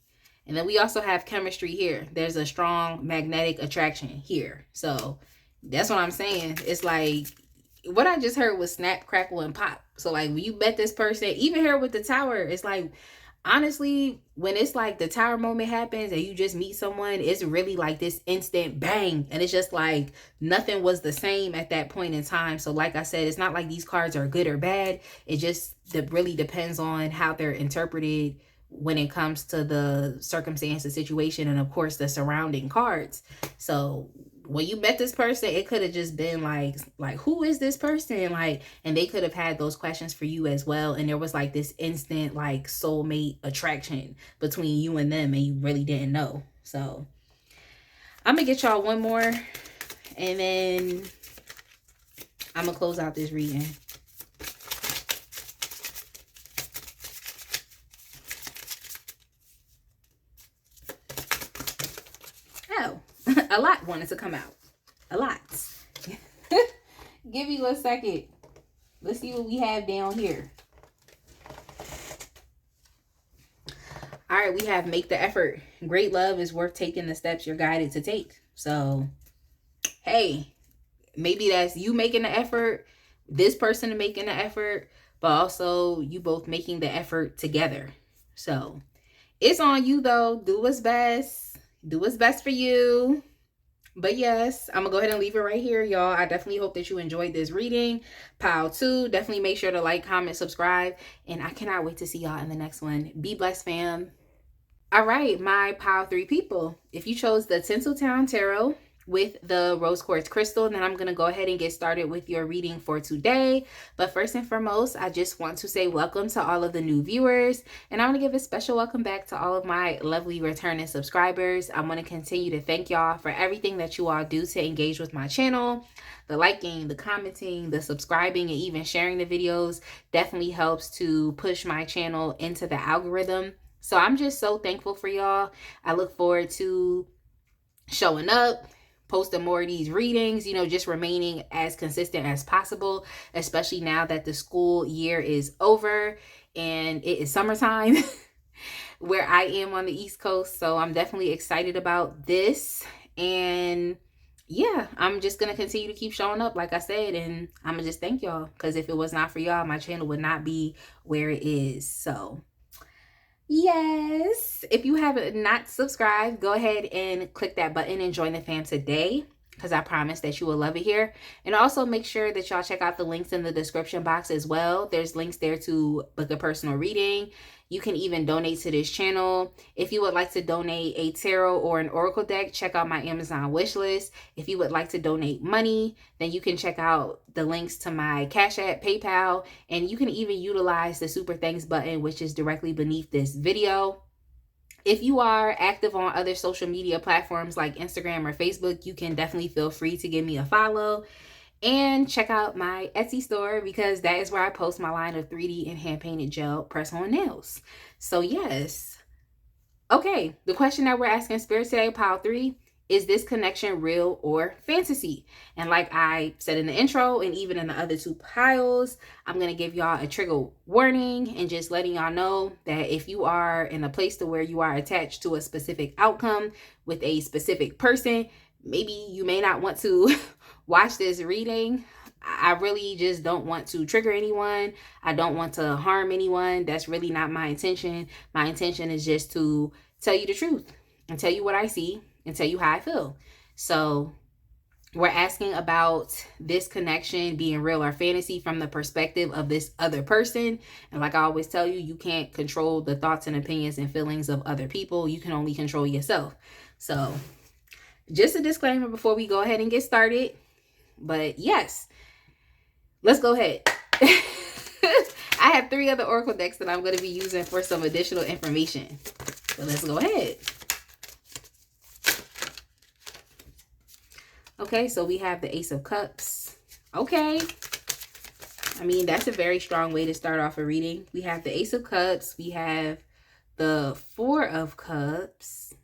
And then we also have chemistry here. There's a strong magnetic attraction here. So that's what I'm saying. It's like what I just heard was snap, crackle, and pop. So like when you met this person, even here with the Tower, it's like, honestly, when it's like the Tower moment happens and you just meet someone, it's really like this instant bang. And it's just like nothing was the same at that point in time. So like I said, it's not like these cards are good or bad. It just really depends on how they're interpreted when it comes to the circumstance, the situation, and of course the surrounding cards. So when you met this person, it could have just been like who is this person? Like, and they could have had those questions for you as well. And there was like this instant like soulmate attraction between you and them, and you really didn't know. So I'm gonna get y'all one more, and then I'm gonna close out this reading. Oh, a lot wanted to come out. A lot. Give me 1 second. Let's see what we have down here. All right, we have make the effort. Great love is worth taking the steps you're guided to take. So, hey, maybe that's you making the effort, this person making the effort, but also you both making the effort together. So, it's on you though. Do what's best. Do what's best for you. But yes, I'm gonna go ahead and leave it right here, y'all. I definitely hope that you enjoyed this reading. Pile 2. Definitely make sure to like, comment, subscribe. And I cannot wait to see y'all in the next one. Be blessed, fam. All right, my pile 3 people. If you chose the Tinseltown Tarot with the rose quartz crystal, then I'm going to go ahead and get started with your reading for today. But first and foremost, I just want to say welcome to all of the new viewers. And I want to give a special welcome back to all of my lovely returning subscribers. I want to continue to thank y'all for everything that you all do to engage with my channel. The liking, the commenting, the subscribing, and even sharing the videos definitely helps to push my channel into the algorithm. So I'm just so thankful for y'all. I look forward to showing up, posting more of these readings, you know, just remaining as consistent as possible, especially now that the school year is over and it is summertime where I am on the East Coast. So I'm definitely excited about this. And yeah, I'm just going to continue to keep showing up, like I said, and I'm going to just thank y'all, because if it was not for y'all, my channel would not be where it is. So yes, if you have not subscribed, go ahead and click that button and join the fam today, because I promise that you will love it here. And also make sure that y'all check out the links in the description box as well. There's links there to book a personal reading. You can even donate to this channel. If you would like to donate a tarot or an oracle deck, check out my Amazon wish list. If you would like to donate money, then you can check out the links to my Cash App, PayPal, and you can even utilize the super thanks button, which is directly beneath this video. If you are active on other social media platforms like Instagram or Facebook, you can definitely feel free to give me a follow. And check out my Etsy store, because that is where I post my line of 3D and hand-painted gel press-on nails. So yes. Okay, the question that we're asking Spirit today, pile 3, is this connection real or fantasy? And like I said in the intro and even in the other 2 piles, I'm going to give y'all a trigger warning and just letting y'all know that if you are in a place to where you are attached to a specific outcome with a specific person, maybe you may not want to watch this reading. I really just don't want to trigger anyone. I don't want to harm anyone. That's really not my intention. My intention is just to tell you the truth and tell you what I see and tell you how I feel. So we're asking about this connection being real or fantasy from the perspective of this other person. And like I always tell you, you can't control the thoughts and opinions and feelings of other people. You can only control yourself. So just a disclaimer before we go ahead and get started. But yes, let's go ahead. I have 3 other oracle decks that I'm going to be using for some additional information. So let's go ahead. Okay, so we have the Ace of Cups. Okay. I mean, that's a very strong way to start off a reading. We have the Ace of Cups. We have the 4 of Cups.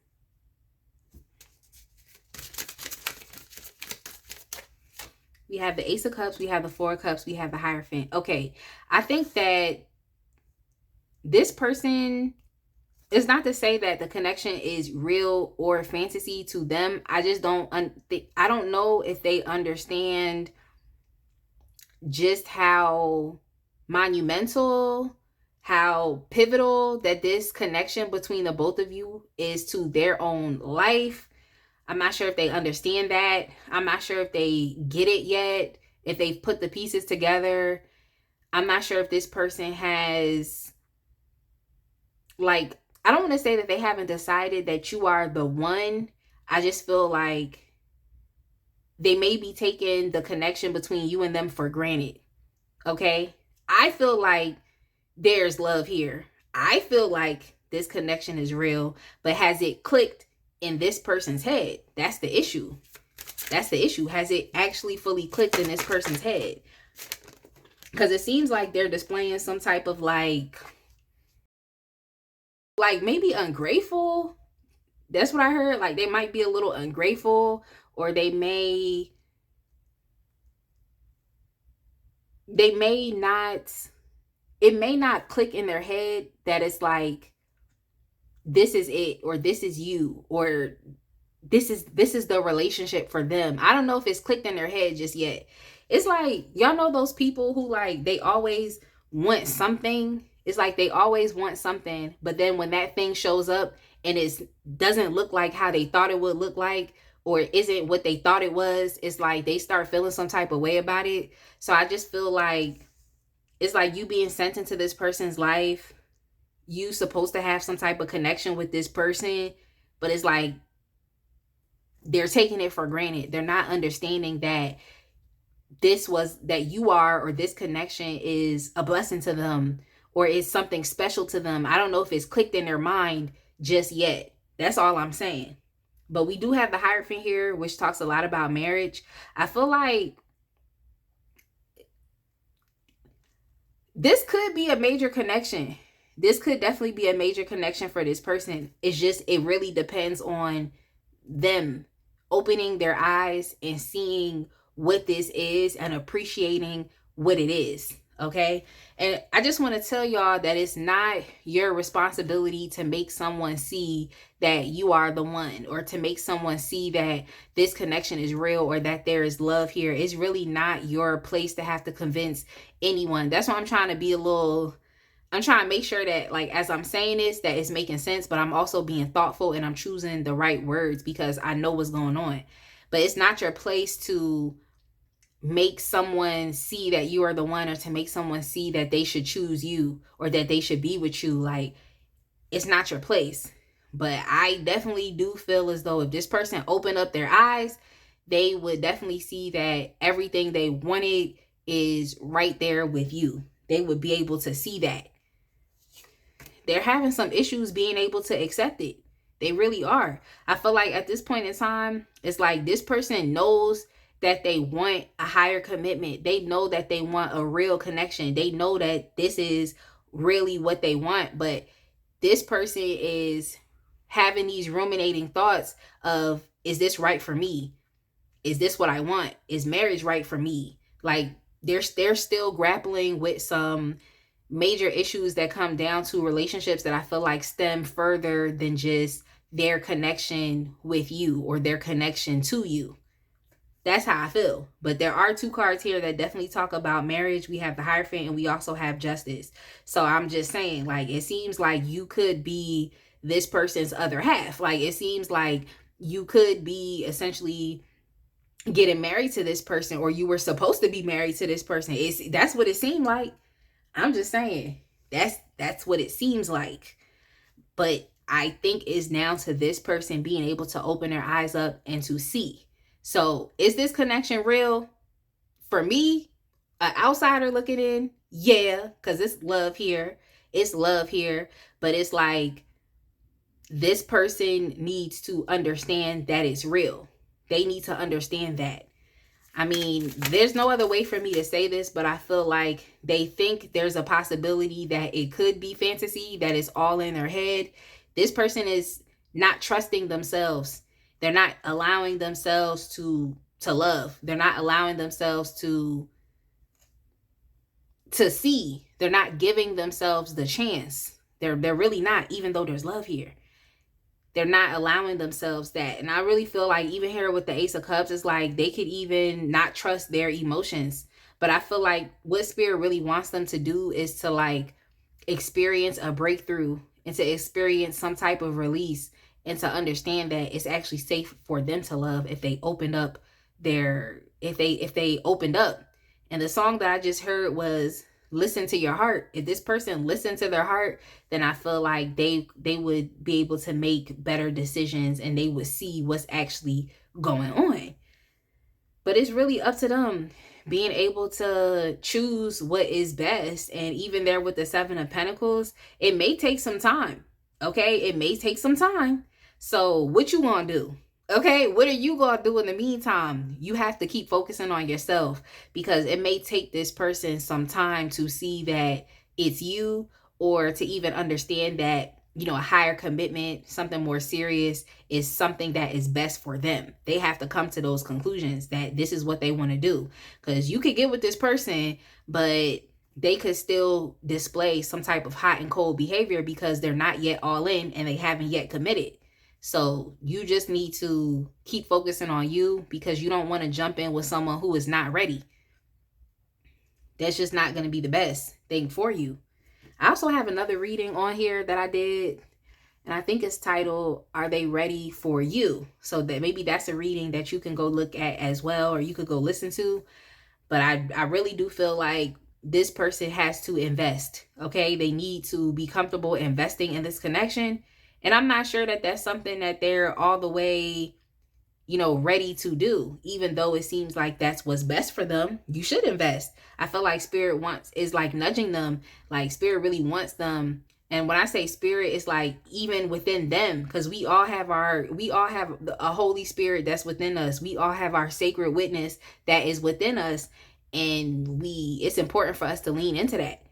We have the Ace of Cups, we have the 4 of Cups, we have the Hierophant. Okay, I think that this person, is not to say that the connection is real or fantasy to them. I just don't, I don't know if they understand just how monumental, how pivotal that this connection between the both of you is to their own life. I'm not sure if they understand that. I'm not sure if they get it yet, if they've put the pieces together. I'm not sure if this person has, like, I don't want to say that they haven't decided that you are the one. I just feel like they may be taking the connection between you and them for granted. Okay? I feel like there's love here. I feel like this connection is real, but has it clicked in this person's head? That's the issue. That's the issue. Has it actually fully clicked in this person's head? Because it seems like they're displaying some type of like maybe ungrateful. That's what I heard. Like they might be a little ungrateful, or they may they may not, it may not click in their head that it's like, this is it, or this is you, or this is the relationship for them. I don't know if it's clicked in their head just yet. It's like, y'all know those people who like, they always want something. It's like they always want something, but then when that thing shows up and it doesn't look like how they thought it would look like, or isn't what they thought it was, it's like they start feeling some type of way about it. So I just feel like it's like you being sent into this person's life. You supposed to have some type of connection with this person, but it's like they're taking it for granted. They're not understanding that that you are, or this connection is a blessing to them, or is something special to them. I don't know if it's clicked in their mind just yet. That's all I'm saying. But we do have the Hierophant here, which talks a lot about marriage. I feel like this could be a major connection. This could definitely be a major connection for this person. It's just, it really depends on them opening their eyes and seeing what this is and appreciating what it is. Okay. And I just want to tell y'all that it's not your responsibility to make someone see that you are the one, or to make someone see that this connection is real, or that there is love here. It's really not your place to have to convince anyone. That's why I'm trying to make sure that, like, as I'm saying this, that it's making sense, but I'm also being thoughtful and I'm choosing the right words because I know what's going on. But it's not your place to make someone see that you are the one, or to make someone see that they should choose you, or that they should be with you. Like, it's not your place. But I definitely do feel as though if this person opened up their eyes, they would definitely see that everything they wanted is right there with you. They would be able to see that. They're having some issues being able to accept it. They really are. I feel like at this point in time, it's like this person knows that they want a higher commitment. They know that they want a real connection. They know that this is really what they want. But this person is having these ruminating thoughts of, is this right for me? Is this what I want? Is marriage right for me? Like, they're still grappling with some major issues that come down to relationships that I feel like stem further than just their connection with you, or their connection to you. That's how I feel. But there are two cards here that definitely talk about marriage. We have the Hierophant and we also have Justice. So I'm just saying, like, it seems like you could be this person's other half. Like, it seems like you could be essentially getting married to this person, or you were supposed to be married to this person. That's what it seemed like. I'm just saying, that's what it seems like. But I think it's now to this person being able to open their eyes up and to see. So is this connection real? For me, an outsider looking in, yeah, because it's love here. It's love here. But it's like, this person needs to understand that it's real. They need to understand that. I mean, there's no other way for me to say this, but I feel like they think there's a possibility that it could be fantasy, that is all in their head. This person is not trusting themselves. They're not allowing themselves to love. They're not allowing themselves to see. They're not giving themselves the chance. They're really not, even though there's love here. They're not allowing themselves that. And I really feel like even here with the Ace of Cups, it's like they could even not trust their emotions. But I feel like what Spirit really wants them to do is to like experience a breakthrough, and to experience some type of release, and to understand that it's actually safe for them to love if they opened up if they opened up. And the song that I just heard was Listen to Your Heart. If this person listened to their heart, then I feel like they would be able to make better decisions, and they would see what's actually going on. But it's really up to them being able to choose what is best. And even there with the Seven of Pentacles, it may take some time. Okay, it may take some time. So what you gonna do? Okay, what are you gonna do in the meantime? You have to keep focusing on yourself, because it may take this person some time to see that it's you, or to even understand that a higher commitment, something more serious is something that is best for them. They have to come to those conclusions that this is what they want to do. Because you could get with this person, but they could still display some type of hot and cold behavior because they're not yet all in and they haven't yet committed. So you just need to keep focusing on you, because you don't want to jump in with someone who is not ready. That's just not going to be the best thing for you. I also have another reading on here that I did, and I think it's titled, Are They Ready for You? So that maybe that's a reading that you can go look at as well, or you could go listen to. But I really do feel like this person has to invest, okay? They need to be comfortable investing in this connection. And I'm not sure that that's something that they're all the way, ready to do, even though it seems like that's what's best for them. You should invest. I feel like spirit is like nudging them, like spirit really wants them. And when I say spirit, it's like even within them, because we all have a Holy Spirit that's within us. We all have our sacred witness that is within us. And it's important for us to lean into that.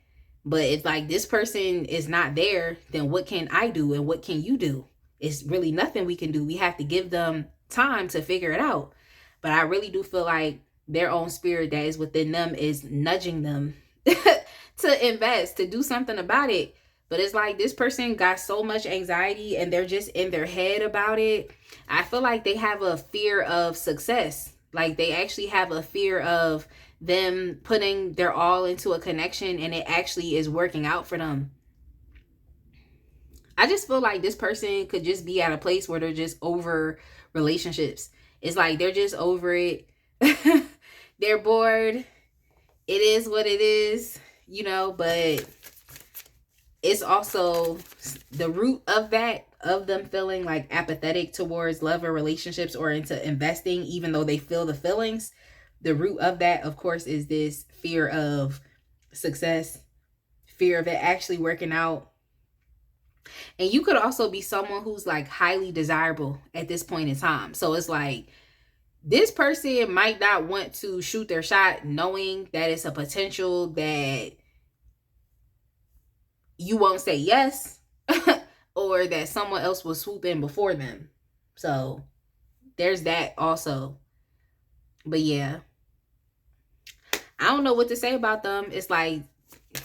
But if like this person is not there, then what can I do and what can you do? It's really nothing we can do. We have to give them time to figure it out. But I really do feel like their own spirit that is within them is nudging them to invest, to do something about it. But it's like this person got so much anxiety and they're just in their head about it. I feel like they have a fear of success. Like they actually have a fear of them putting their all into a connection and it actually is working out for them. I just feel like this person could just be at a place where they're just over relationships. It's like they're just over it. They're bored. It is what it is, but it's also the root of that, of them feeling like apathetic towards love or relationships or into investing, even though they feel the feelings. The root of that, of course, is this fear of success, fear of it actually working out. And you could also be someone who's like highly desirable at this point in time. So it's like this person might not want to shoot their shot knowing that it's a potential that you won't say yes or that someone else will swoop in before them. So there's that also. But yeah, I don't know what to say about them. It's like,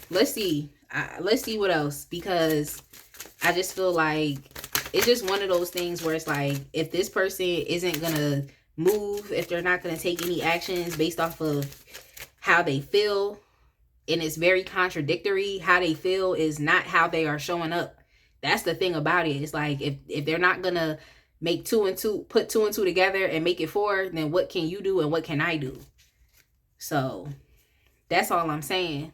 let's see what else, because I just feel like it's just one of those things where it's like, if this person isn't gonna move, if they're not gonna take any actions based off of how they feel, and it's very contradictory, how they feel is not how they are showing up. That's the thing about it. It's like, if they're not gonna make put two and two together and make it four, then what can you do and what can I do? So that's all I'm saying.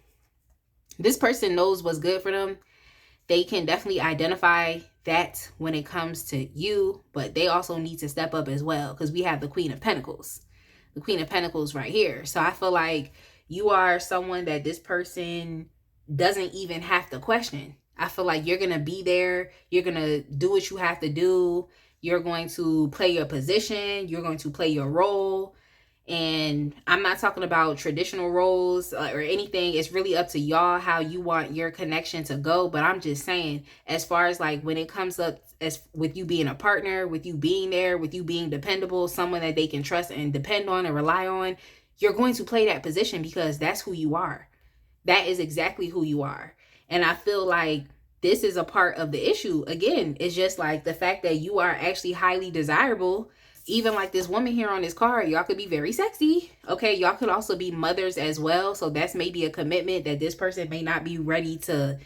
This person knows what's good for them. They can definitely identify that when it comes to you, but they also need to step up as well, because we have the Queen of Pentacles. The Queen of Pentacles right here. So I feel like you are someone that this person doesn't even have to question. I feel like you're going to be there. You're going to do what you have to do. You're going to play your position. You're going to play your role. And I'm not talking about traditional roles or anything. It's really up to y'all how you want your connection to go. But I'm just saying, as far as like when it comes up as with you being a partner, with you being there, with you being dependable, someone that they can trust and depend on and rely on, you're going to play that position because that's who you are. That is exactly who you are. And I feel like this is a part of the issue. Again, it's just like the fact that you are actually highly desirable. Even like this woman here on this card, y'all could be very sexy. Okay, y'all could also be mothers as well. So that's maybe a commitment that this person may not be ready to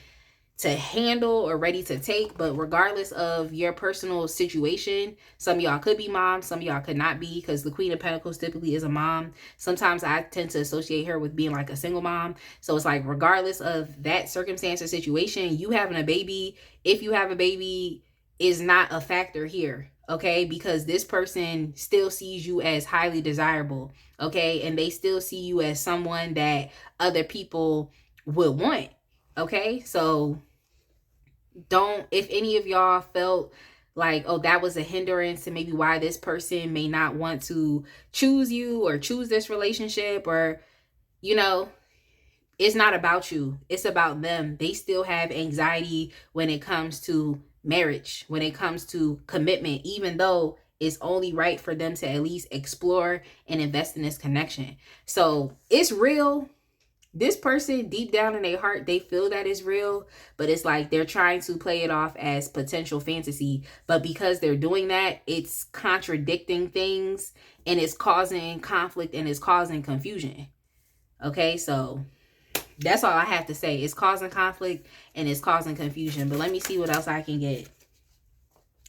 handle or ready to take. But regardless of your personal situation, some of y'all could be moms, some of y'all could not be, because the Queen of Pentacles typically is a mom. Sometimes I tend to associate her with being like a single mom. So it's like, regardless of that circumstance or situation, you having a baby, if you have a baby, is not a factor here. Okay, because this person still sees you as highly desirable. Okay, and they still see you as someone that other people would want. Okay, so if any of y'all felt like, oh, that was a hindrance to maybe why this person may not want to choose you or choose this relationship, or, It's not about you. It's about them. They still have anxiety when it comes to marriage, when it comes to commitment, even though it's only right for them to at least explore and invest in this connection. So it's real. This person, deep down in their heart, they feel that it's real, but it's like they're trying to play it off as potential fantasy. But because they're doing that, it's contradicting things, and it's causing conflict, and it's causing confusion. Okay, so that's all I have to say. It's causing conflict and it's causing confusion. But let me see what else I can get.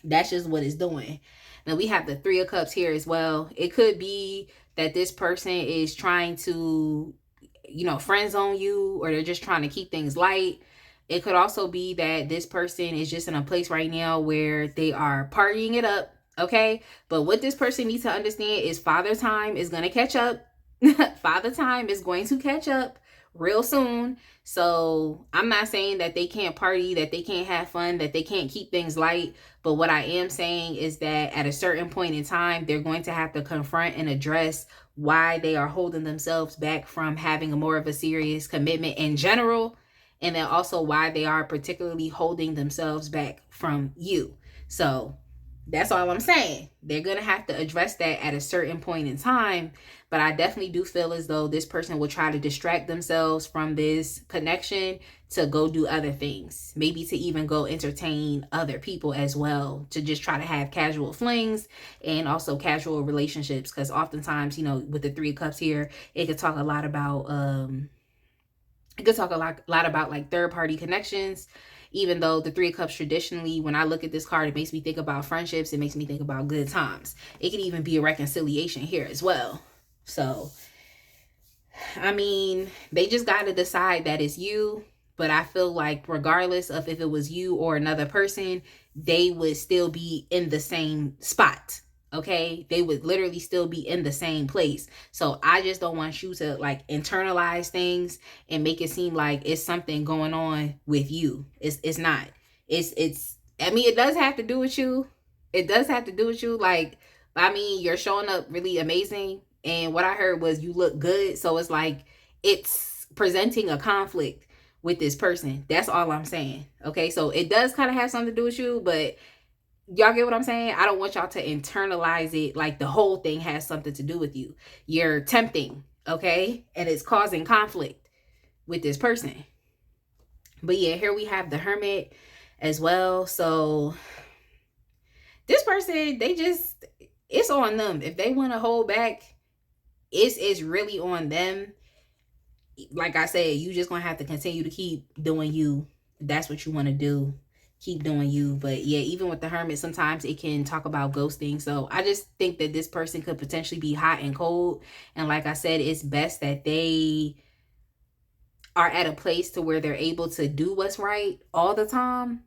That's just what it's doing. Now we have the Three of Cups here as well. It could be that this person is trying to, friend zone you, or they're just trying to keep things light. It could also be that this person is just in a place right now where they are partying it up. Okay. But what this person needs to understand is father time is going to catch up. Father time is going to catch up real soon. So I'm not saying that they can't party, that they can't have fun, that they can't keep things light. But what I am saying is that at a certain point in time, they're going to have to confront and address why they are holding themselves back from having a more of a serious commitment in general. And then also why they are particularly holding themselves back from you. So that's all I'm saying. They're going to have to address that at a certain point in time. But I definitely do feel as though this person will try to distract themselves from this connection to go do other things. Maybe to even go entertain other people as well. To just try to have casual flings and also casual relationships. Because oftentimes, with the Three of Cups here, it could talk a lot about, like third party connections. Even though the Three of Cups traditionally, when I look at this card, it makes me think about friendships. It makes me think about good times. It could even be a reconciliation here as well. So, I mean, they just got to decide that it's you. But I feel like regardless of if it was you or another person, they would still be in the same spot. Okay, they would literally still be in the same place. So I just don't want you to like internalize things and make it seem like it's something going on with you. It's not. I mean, it does have to do with you. It does have to do with you. Like, I mean, you're showing up really amazing. And what I heard was you look good. So it's like it's presenting a conflict with this person. That's all I'm saying. Okay, so it does kind of have something to do with you, but y'all get what I'm saying? I don't want y'all to internalize it like the whole thing has something to do with you. You're tempting, okay? And it's causing conflict with this person. But yeah, here we have the Hermit as well. So this person, it's on them. If they want to hold back, it's really on them. Like I said, you just gonna have to continue to keep doing you. That's what you want to do. Keep doing you. But yeah, even with the Hermit, sometimes it can talk about ghosting. So I just think that this person could potentially be hot and cold. And like I said, it's best that they are at a place to where they're able to do what's right all the time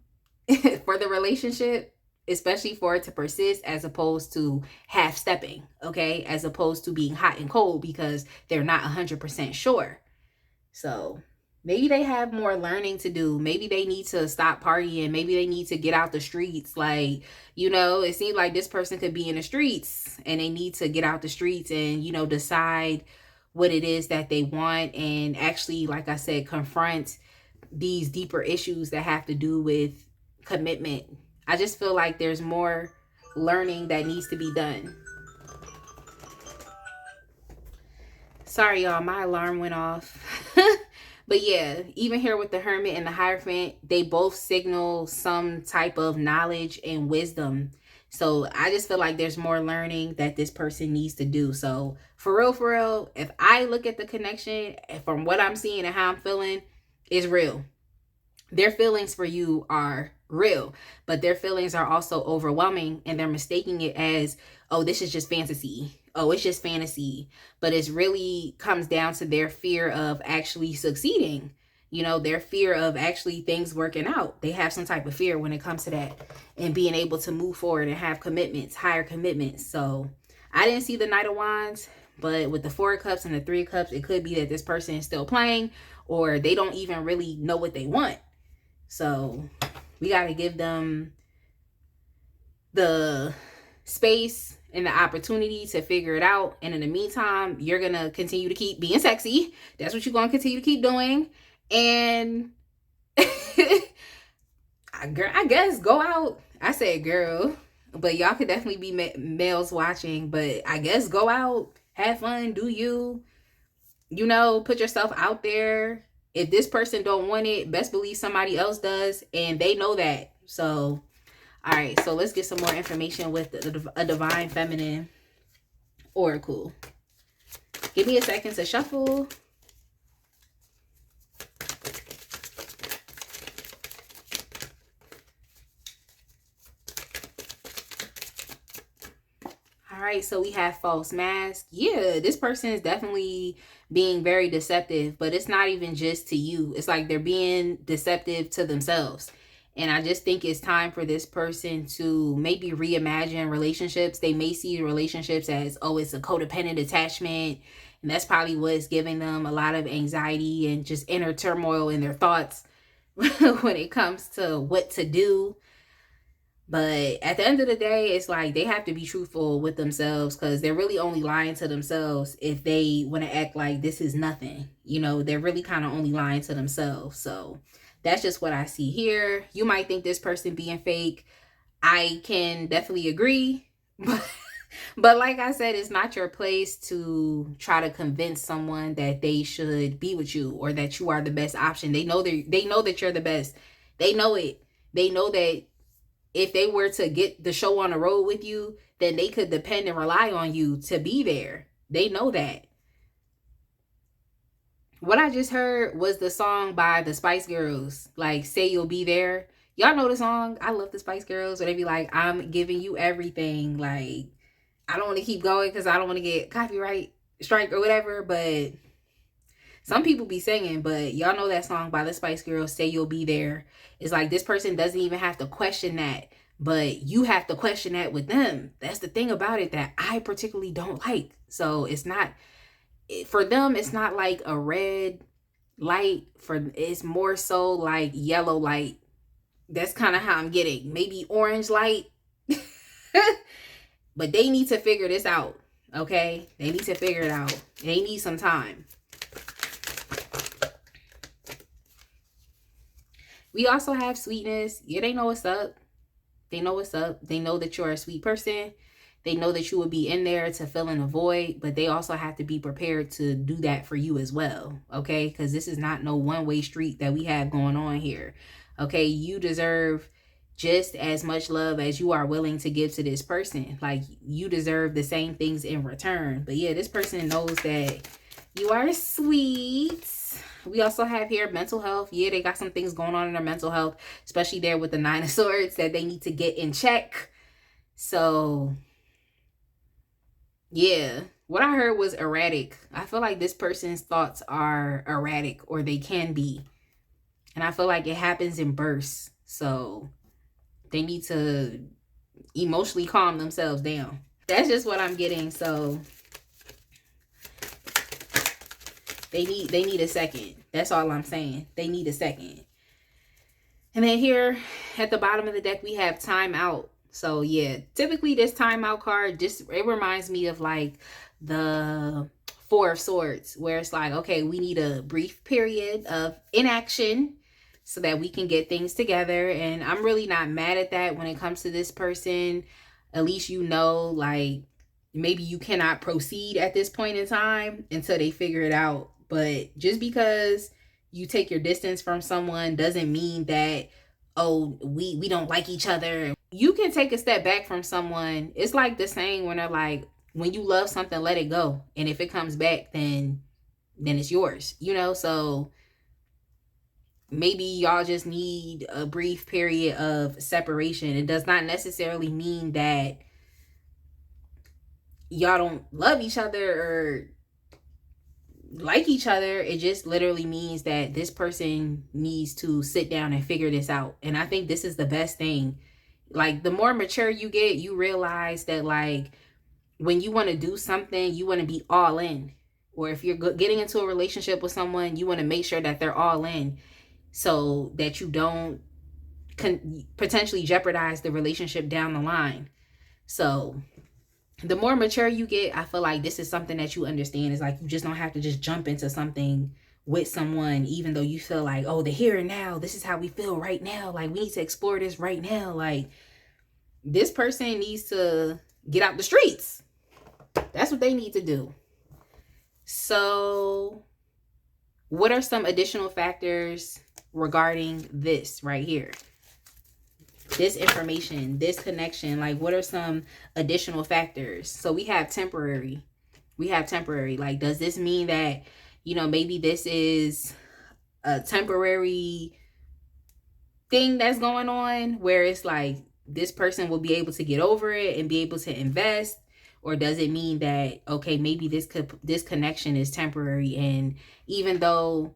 for the relationship, especially for it to persist, as opposed to half stepping, okay? As opposed to being hot and cold because they're not 100% sure. So maybe they have more learning to do. Maybe they need to stop partying. Maybe they need to get out the streets. Like, it seems like this person could be in the streets and they need to get out the streets and, decide what it is that they want and actually, like I said, confront these deeper issues that have to do with commitment. I just feel like there's more learning that needs to be done. Sorry, y'all, my alarm went off. But yeah, even here with the Hermit and the Hierophant, they both signal some type of knowledge and wisdom. So I just feel like there's more learning that this person needs to do. So for real, if I look at the connection from what I'm seeing and how I'm feeling, it's real. Their feelings for you are real, but their feelings are also overwhelming, and they're mistaking it as, oh, this is just fantasy. Oh, it's just fantasy. But it really comes down to their fear of actually succeeding. Their fear of actually things working out. They have some type of fear when it comes to that and being able to move forward and have commitments, higher commitments. So I didn't see the Knight of Wands, but with the Four of Cups and the Three of Cups, it could be that this person is still playing or they don't even really know what they want. So we got to give them the space and the opportunity to figure it out. And in the meantime, you're going to continue to keep being sexy. That's what you're going to continue to keep doing. And I guess go out. I said girl, but y'all could definitely be males watching. But I guess go out, have fun, do you. You know, put yourself out there. If this person don't want it, best believe somebody else does, and they know that. So, all right. So let's get some more information with a divine feminine oracle. Give me a second to shuffle. All right, so we have false mask. Yeah, this person is definitely being very deceptive, but it's not even just to you. It's like they're being deceptive to themselves. And I just think it's time for this person to maybe reimagine relationships. They may see relationships as, oh, it's a codependent attachment. And that's probably what's giving them a lot of anxiety and just inner turmoil in their thoughts when it comes to what to do. But at the end of the day, it's like they have to be truthful with themselves, because they're really only lying to themselves if they want to act like this is nothing. You know, they're really kind of only lying to themselves. So that's just what I see here. You might think this person being fake. I can definitely agree. But like I said, it's not your place to try to convince someone that they should be with you or that you are the best option. They know that you're the best. They know it. They know that if they were to get the show on the road with you, then they could depend and rely on you to be there. They know that. What I just heard was the song by the Spice Girls, like Say You'll Be There. Y'all know the song? I love the Spice Girls. Where they be like, I'm giving you everything. Like, I don't want to keep going because I don't want to get copyright strike or whatever. But some people be singing, but y'all know that song by the Spice Girls, Say You'll Be There. It's like this person doesn't even have to question that, but you have to question that with them. That's the thing about it that I particularly don't like. So it's not, for them, it's not like a red light. It's more so like yellow light. That's kind of how I'm getting. Maybe orange light. But they need to figure this out, okay? They need to figure it out. They need some time. We also have sweetness. Yeah, they know what's up. They know what's up. They know that you're a sweet person. They know that you will be in there to fill in a void, but they also have to be prepared to do that for you as well, okay? Because this is not no one-way street that we have going on here, okay? You deserve just as much love as you are willing to give to this person. Like, you deserve the same things in return. But yeah, this person knows that you are sweet. We also have here mental health. Yeah, they got some things going on in their mental health, especially there with the Nine of Swords that they need to get in check. So yeah, what I heard was erratic. I feel like this person's thoughts are erratic, or they can be. And I feel like it happens in bursts. So they need to emotionally calm themselves down. That's just what I'm getting. So they need a second. That's all I'm saying. They need a second. And then here at the bottom of the deck, we have time out. So yeah, typically this timeout card, it reminds me of like the Four of Swords, where it's like, okay, we need a brief period of inaction so that we can get things together. And I'm really not mad at that when it comes to this person. At least you know, like, maybe you cannot proceed at this point in time until they figure it out. But just because you take your distance from someone doesn't mean that, oh, we don't like each other. You can take a step back from someone. It's like the saying when they're like, when you love something, let it go. And if it comes back, then it's yours, you know? So maybe y'all just need a brief period of separation. It does not necessarily mean that y'all don't love each other or like each other. It just literally means that this person needs to sit down and figure this out. And I think this is the best thing. Like, the more mature you get, you realize that, like, when you want to do something, you want to be all in. Or if you're getting into a relationship with someone, you want to make sure that they're all in, so that you don't potentially jeopardize the relationship down the line. So the more mature you get, I feel like this is something that you understand. Is like, you just don't have to just jump into something with someone, even though you feel like, oh, the here and now, this is how we feel right now. Like, we need to explore this right now. Like, this person needs to get out the streets. That's what they need to do. So, what are some additional factors regarding this right here? This information, this connection, like, what are some additional factors? So we have temporary. Like, does this mean that, maybe this is a temporary thing that's going on where it's like this person will be able to get over it and be able to invest? Or does it mean that, okay, maybe this connection is temporary, and even though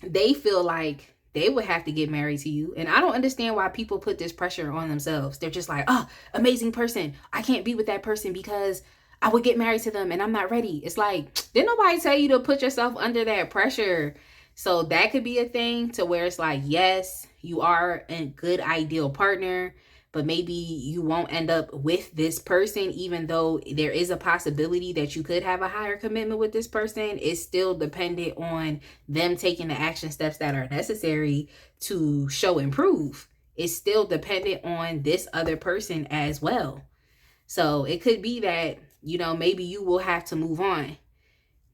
they feel like they would have to get married to you. And I don't understand why people put this pressure on themselves. They're just like, oh, amazing person, I can't be with that person because I would get married to them and I'm not ready. It's like, didn't nobody tell you to put yourself under that pressure? So that could be a thing to where it's like, yes, you are a good ideal partner, but maybe you won't end up with this person, even though there is a possibility that you could have a higher commitment with this person. It's still dependent on them taking the action steps that are necessary to show improve. It's still dependent on this other person as well. So it could be that, maybe you will have to move on,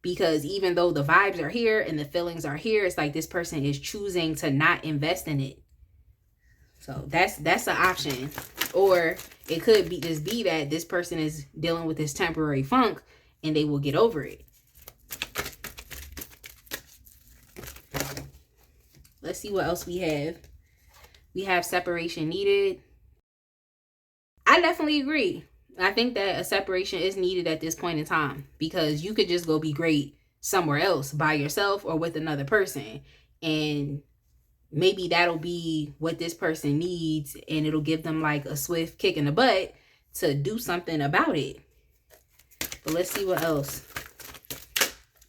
because even though the vibes are here and the feelings are here, it's like this person is choosing to not invest in it. So that's an option. Or it could be just be that this person is dealing with this temporary funk and they will get over it. Let's see what else we have. We have separation needed. I definitely agree. I think that a separation is needed at this point in time, because you could just go be great somewhere else by yourself or with another person. And maybe that'll be what this person needs, and it'll give them like a swift kick in the butt to do something about it. But let's see what else.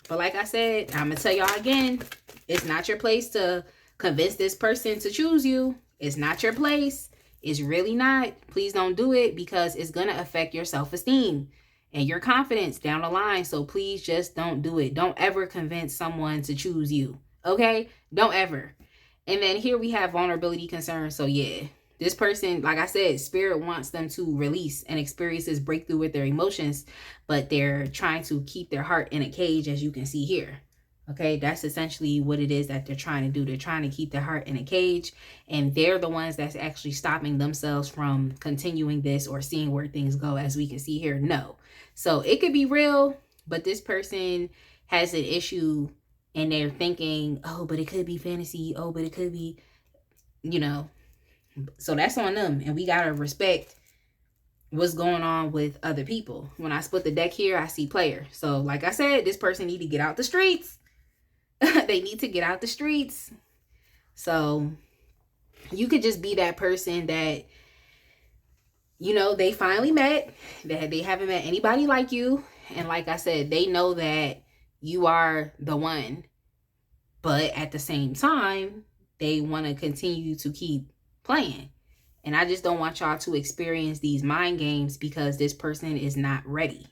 But like I said, I'm going to tell y'all again, it's not your place to convince this person to choose you. It's not your place. It's really not. Please don't do it, because it's going to affect your self-esteem and your confidence down the line. So please just don't do it. Don't ever convince someone to choose you. Okay? Don't ever. And then here we have vulnerability concerns. So yeah, this person, like I said, spirit wants them to release and experience this breakthrough with their emotions, but they're trying to keep their heart in a cage, as you can see here. Okay, that's essentially what it is that they're trying to do. They're trying to keep their heart in a cage, and they're the ones that's actually stopping themselves from continuing this or seeing where things go, as we can see here. No. So it could be real, but this person has an issue and they're thinking, oh, but it could be fantasy. Oh, but it could be, So that's on them. And we got to respect what's going on with other people. When I split the deck here, I see player. So like I said, this person need to get out the streets. They need to get out the streets. So you could just be that person that, they finally met, that they haven't met anybody like you. And like I said, they know that you are the one. But at the same time, they want to continue to keep playing. And I just don't want y'all to experience these mind games, because this person is not ready.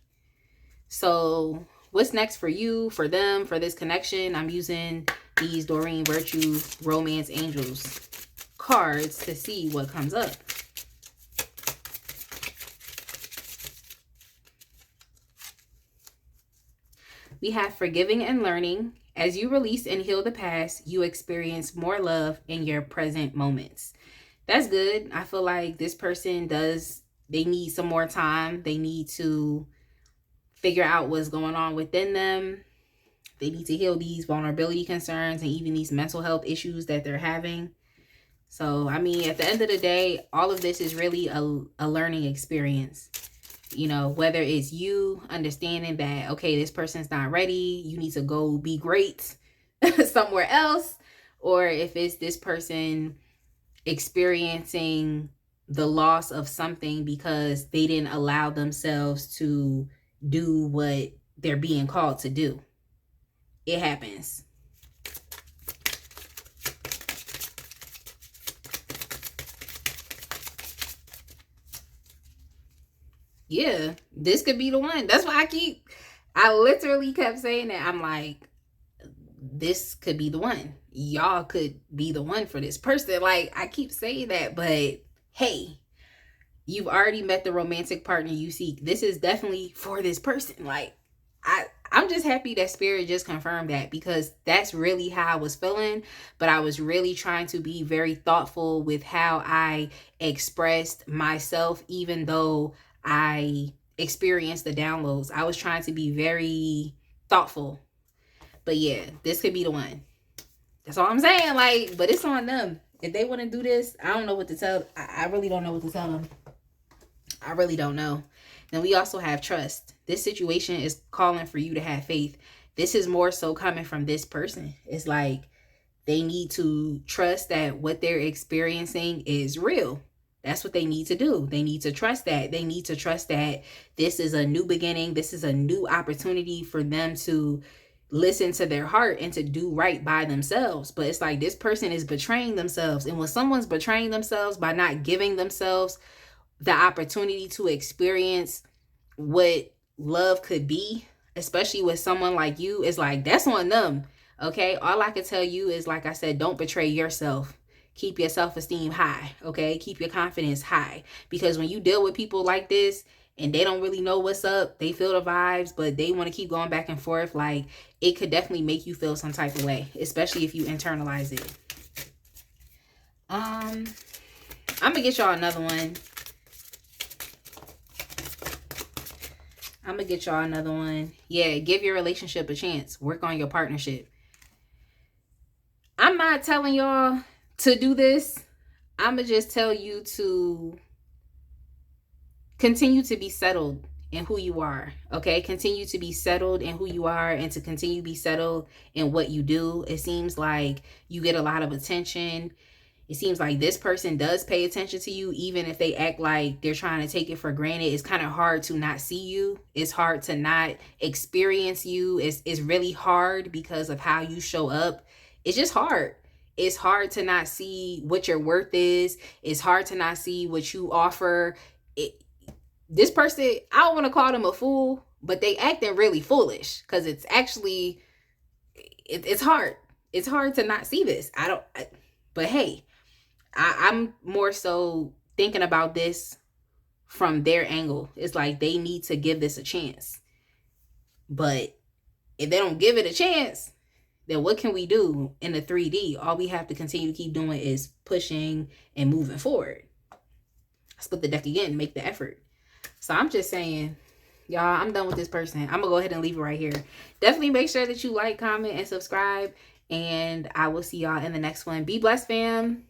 So what's next for you, for them, for this connection? I'm using these Doreen Virtue Romance Angels cards to see what comes up. We have forgiving and learning. As you release and heal the past, you experience more love in your present moments. That's good. I feel like this person they need some more time. They need to figure out what's going on within them. They need to heal these vulnerability concerns and even these mental health issues that they're having. So, I mean, at the end of the day, all of this is really a learning experience. Whether it's you understanding that, okay, this person's not ready, you need to go be great somewhere else, or if it's this person experiencing the loss of something because they didn't allow themselves to do what they're being called to do. It happens. yeah, this could be the one. That's why I literally kept saying that. I'm like, this could be the one. Y'all could be the one for this person. Like, I keep saying that, but hey, you've already met the romantic partner you seek. This is definitely for this person. Like, I'm just happy that Spirit just confirmed that, because that's really how I was feeling. But I was really trying to be very thoughtful with how I expressed myself, even though I experienced the downloads. I was trying to be very thoughtful. But yeah, this could be the one. That's all I'm saying. Like, but it's on them. If they want to do this, I don't know what to tell. I really don't know what to tell them. I really don't know. Then we also have trust. This situation is calling for you to have faith. This is more so coming from this person. It's like they need to trust that what they're experiencing is real. That's what they need to do. They need to trust that. They need to trust that this is a new beginning. This is a new opportunity for them to listen to their heart and to do right by themselves. But it's like this person is betraying themselves. And when someone's betraying themselves by not giving themselves the opportunity to experience what love could be, especially with someone like you, is like, that's on them. Okay, all I can tell you is, like I said, don't betray yourself. Keep your self-esteem high. Okay, keep your confidence high, because when you deal with people like this and they don't really know what's up, they feel the vibes, but they want to keep going back and forth, like, it could definitely make you feel some type of way, especially if you internalize it. I'm gonna get y'all another one. Yeah, give your relationship a chance. Work on your partnership. I'm not telling y'all to do this. I'm going to just tell you to continue to be settled in who you are. Okay? Continue to be settled in who you are, and to continue to be settled in what you do. It seems like you get a lot of attention. It seems like this person does pay attention to you, even if they act like they're trying to take it for granted. It's kind of hard to not see you. It's hard to not experience you. It's really hard because of how you show up. It's just hard. It's hard to not see what your worth is. It's hard to not see what you offer. This person, I don't want to call them a fool, but they acting really foolish, because it's actually, it's hard. It's hard to not see this. But hey, I'm more so thinking about this from their angle. It's like they need to give this a chance. But if they don't give it a chance, then what can we do in the 3D? All we have to continue to keep doing is pushing and moving forward. Split the deck again, make the effort. So I'm just saying, y'all, I'm done with this person. I'm going to go ahead and leave it right here. Definitely make sure that you like, comment, and subscribe. And I will see y'all in the next one. Be blessed, fam.